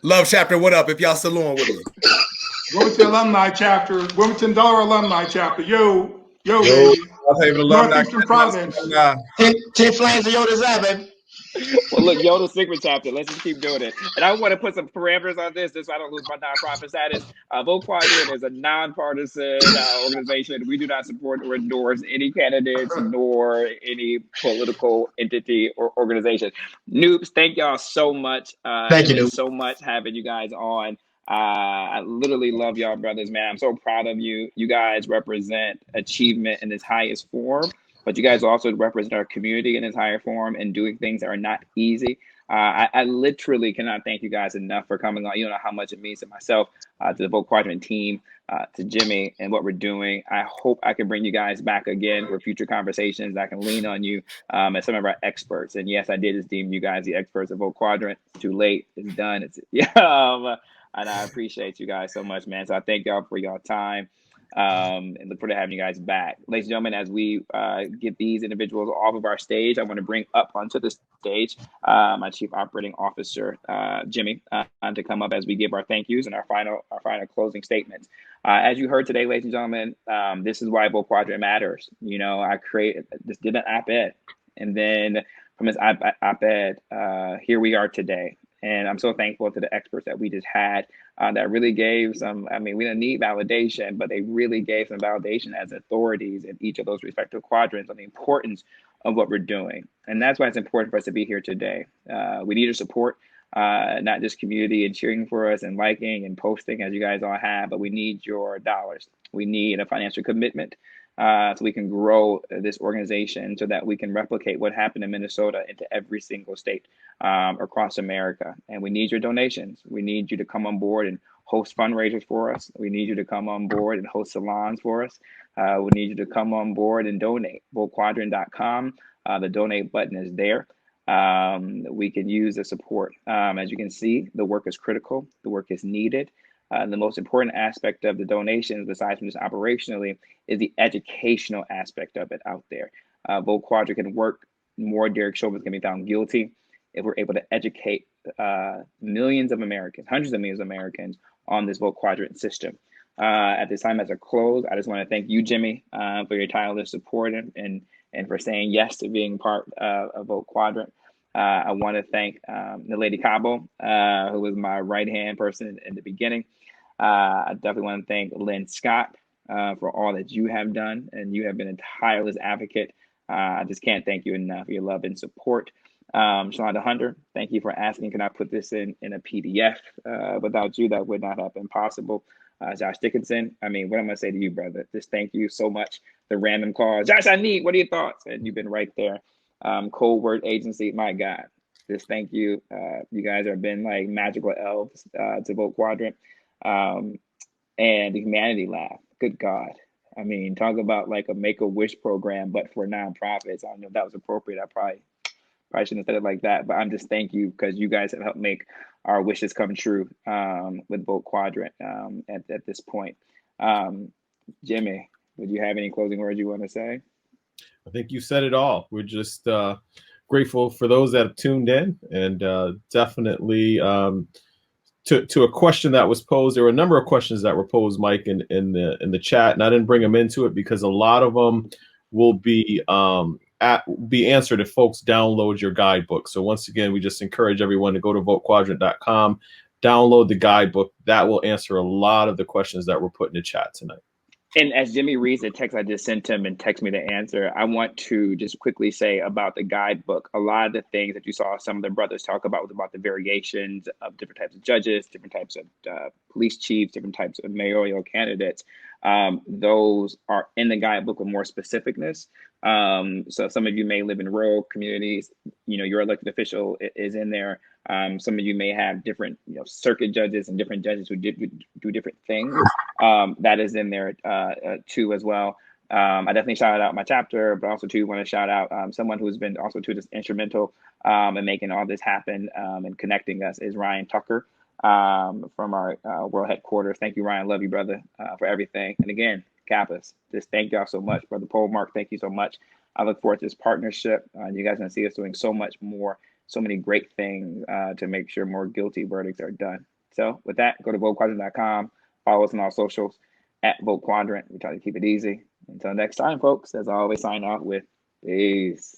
Love chapter, what up? If y'all still on with me. Wilmington alumni chapter, Wilmington Delaware alumni chapter. Yo, baby. Northeastern Province. 10 Flames of Your Desire, baby. Well, look, Yoda's secret chapter. Let's just keep doing it. And I want to put some parameters on this so I don't lose my nonprofit status. Vote Quadrant is a nonpartisan organization. We do not support or endorse any candidates nor any political entity or organization. Noobs, thank y'all so much. Thank you, so much having you guys on. I literally love y'all, brothers, man. I'm so proud of you. You guys represent achievement in its highest form. But you guys also represent our community in its higher form and doing things that are not easy. I literally cannot thank you guys enough for coming on. You don't know how much it means to myself, to the Vote Quadrant team, to Jimmy and what we're doing. I hope I can bring you guys back again for future conversations. I can lean on you as some of our experts. And yes, I did just deem you guys the experts of Vote Quadrant. It's too late. It's done. And I appreciate you guys so much, man. So I thank y'all for y'all time. And look forward to having you guys back. Ladies and gentlemen, as we get these individuals off of our stage, I want to bring up onto the stage my Chief Operating Officer, Jimmy, to come up as we give our thank yous and our final closing statements. As you heard today, ladies and gentlemen, this is why Vote Quadrant matters. You know, I just did an op-ed, and then from his op-ed, here we are today. And I'm so thankful to the experts that we just had that really gave some, I mean, we didn't need validation, but they really gave some validation as authorities in each of those respective quadrants on the importance of what we're doing. And that's why it's important for us to be here today. We need your support, not just community and cheering for us and liking and posting as you guys all have, but we need your dollars. We need a financial commitment so we can grow this organization so that we can replicate what happened in Minnesota into every single state across America. And we need your donations. We need you to come on board and host fundraisers for us. We need you to come on board and host salons for us. We need you to come on board and donate. VoteQuadrant.com. The donate button is there. We can use the support. As you can see, the work is critical. The work is needed. The most important aspect of the donations, besides from just operationally, is the educational aspect of it out there. Vote Quadrant can work. More Derek Chauvin can be found guilty if we're able to educate millions of Americans, hundreds of millions of Americans on this Vote Quadrant system. At this time, as a close, I just want to thank you, Jimmy, for your tireless support and for saying yes to being part of Vote Quadrant. I want to thank the Lady Cabo, who was my right-hand person in the beginning. I definitely want to thank Lynn Scott for all that you have done, and you have been a tireless advocate. I just can't thank you enough for your love and support. Shalonda Hunter, thank you for asking, can I put this in a PDF? Without you, that would not have been possible. Josh Dickinson, I mean, what am I going to say to you, brother? Just thank you so much. The random calls, Josh, what are your thoughts? And you've been right there. Cold Word Agency, my God, just thank you. You guys have been like magical elves to Vote Quadrant. And the Humanity Lab, good God. I mean, talk about like a Make-A-Wish program, but for nonprofits. I don't know if that was appropriate. I probably shouldn't have said it like that, but I'm just thank you because you guys have helped make our wishes come true with Vote Quadrant at this point. Jimmy, would you have any closing words you want to say? I think you said it all. We're just grateful for those that have tuned in, and definitely to a question that was posed. There were a number of questions that were posed, Mike, in the chat, and I didn't bring them into it because a lot of them will be answered if folks download your guidebook. So once again, we just encourage everyone to go to votequadrant.com, download the guidebook. That will answer a lot of the questions that were put in the chat tonight. And as Jimmy reads the text I just sent him and text me the answer, I want to just quickly say about the guidebook. A lot of the things that you saw some of the brothers talk about was about the variations of different types of judges, different types of police chiefs, different types of mayoral candidates. Those are in the guidebook with more specificness. So some of you may live in rural communities. You know, your elected official is in there. Some of you may have different, circuit judges and different judges who do different things. That is in there too as well. I definitely shouted out my chapter, but also too want to shout out someone who's been also too just instrumental in making all this happen and connecting us is Ryan Tucker from our world headquarters. Thank you, Ryan. Love you, brother, for everything. And again, Kappas, just thank y'all so much. Brother Paul, Mark, thank you so much. I look forward to this partnership. You guys are going to see us doing so much more, so many great things to make sure more guilty verdicts are done. So with that, go to votequadrant.com. Follow us on all socials at Vote Quadrant. We try to keep it easy. Until next time, folks, as I always sign off with peace.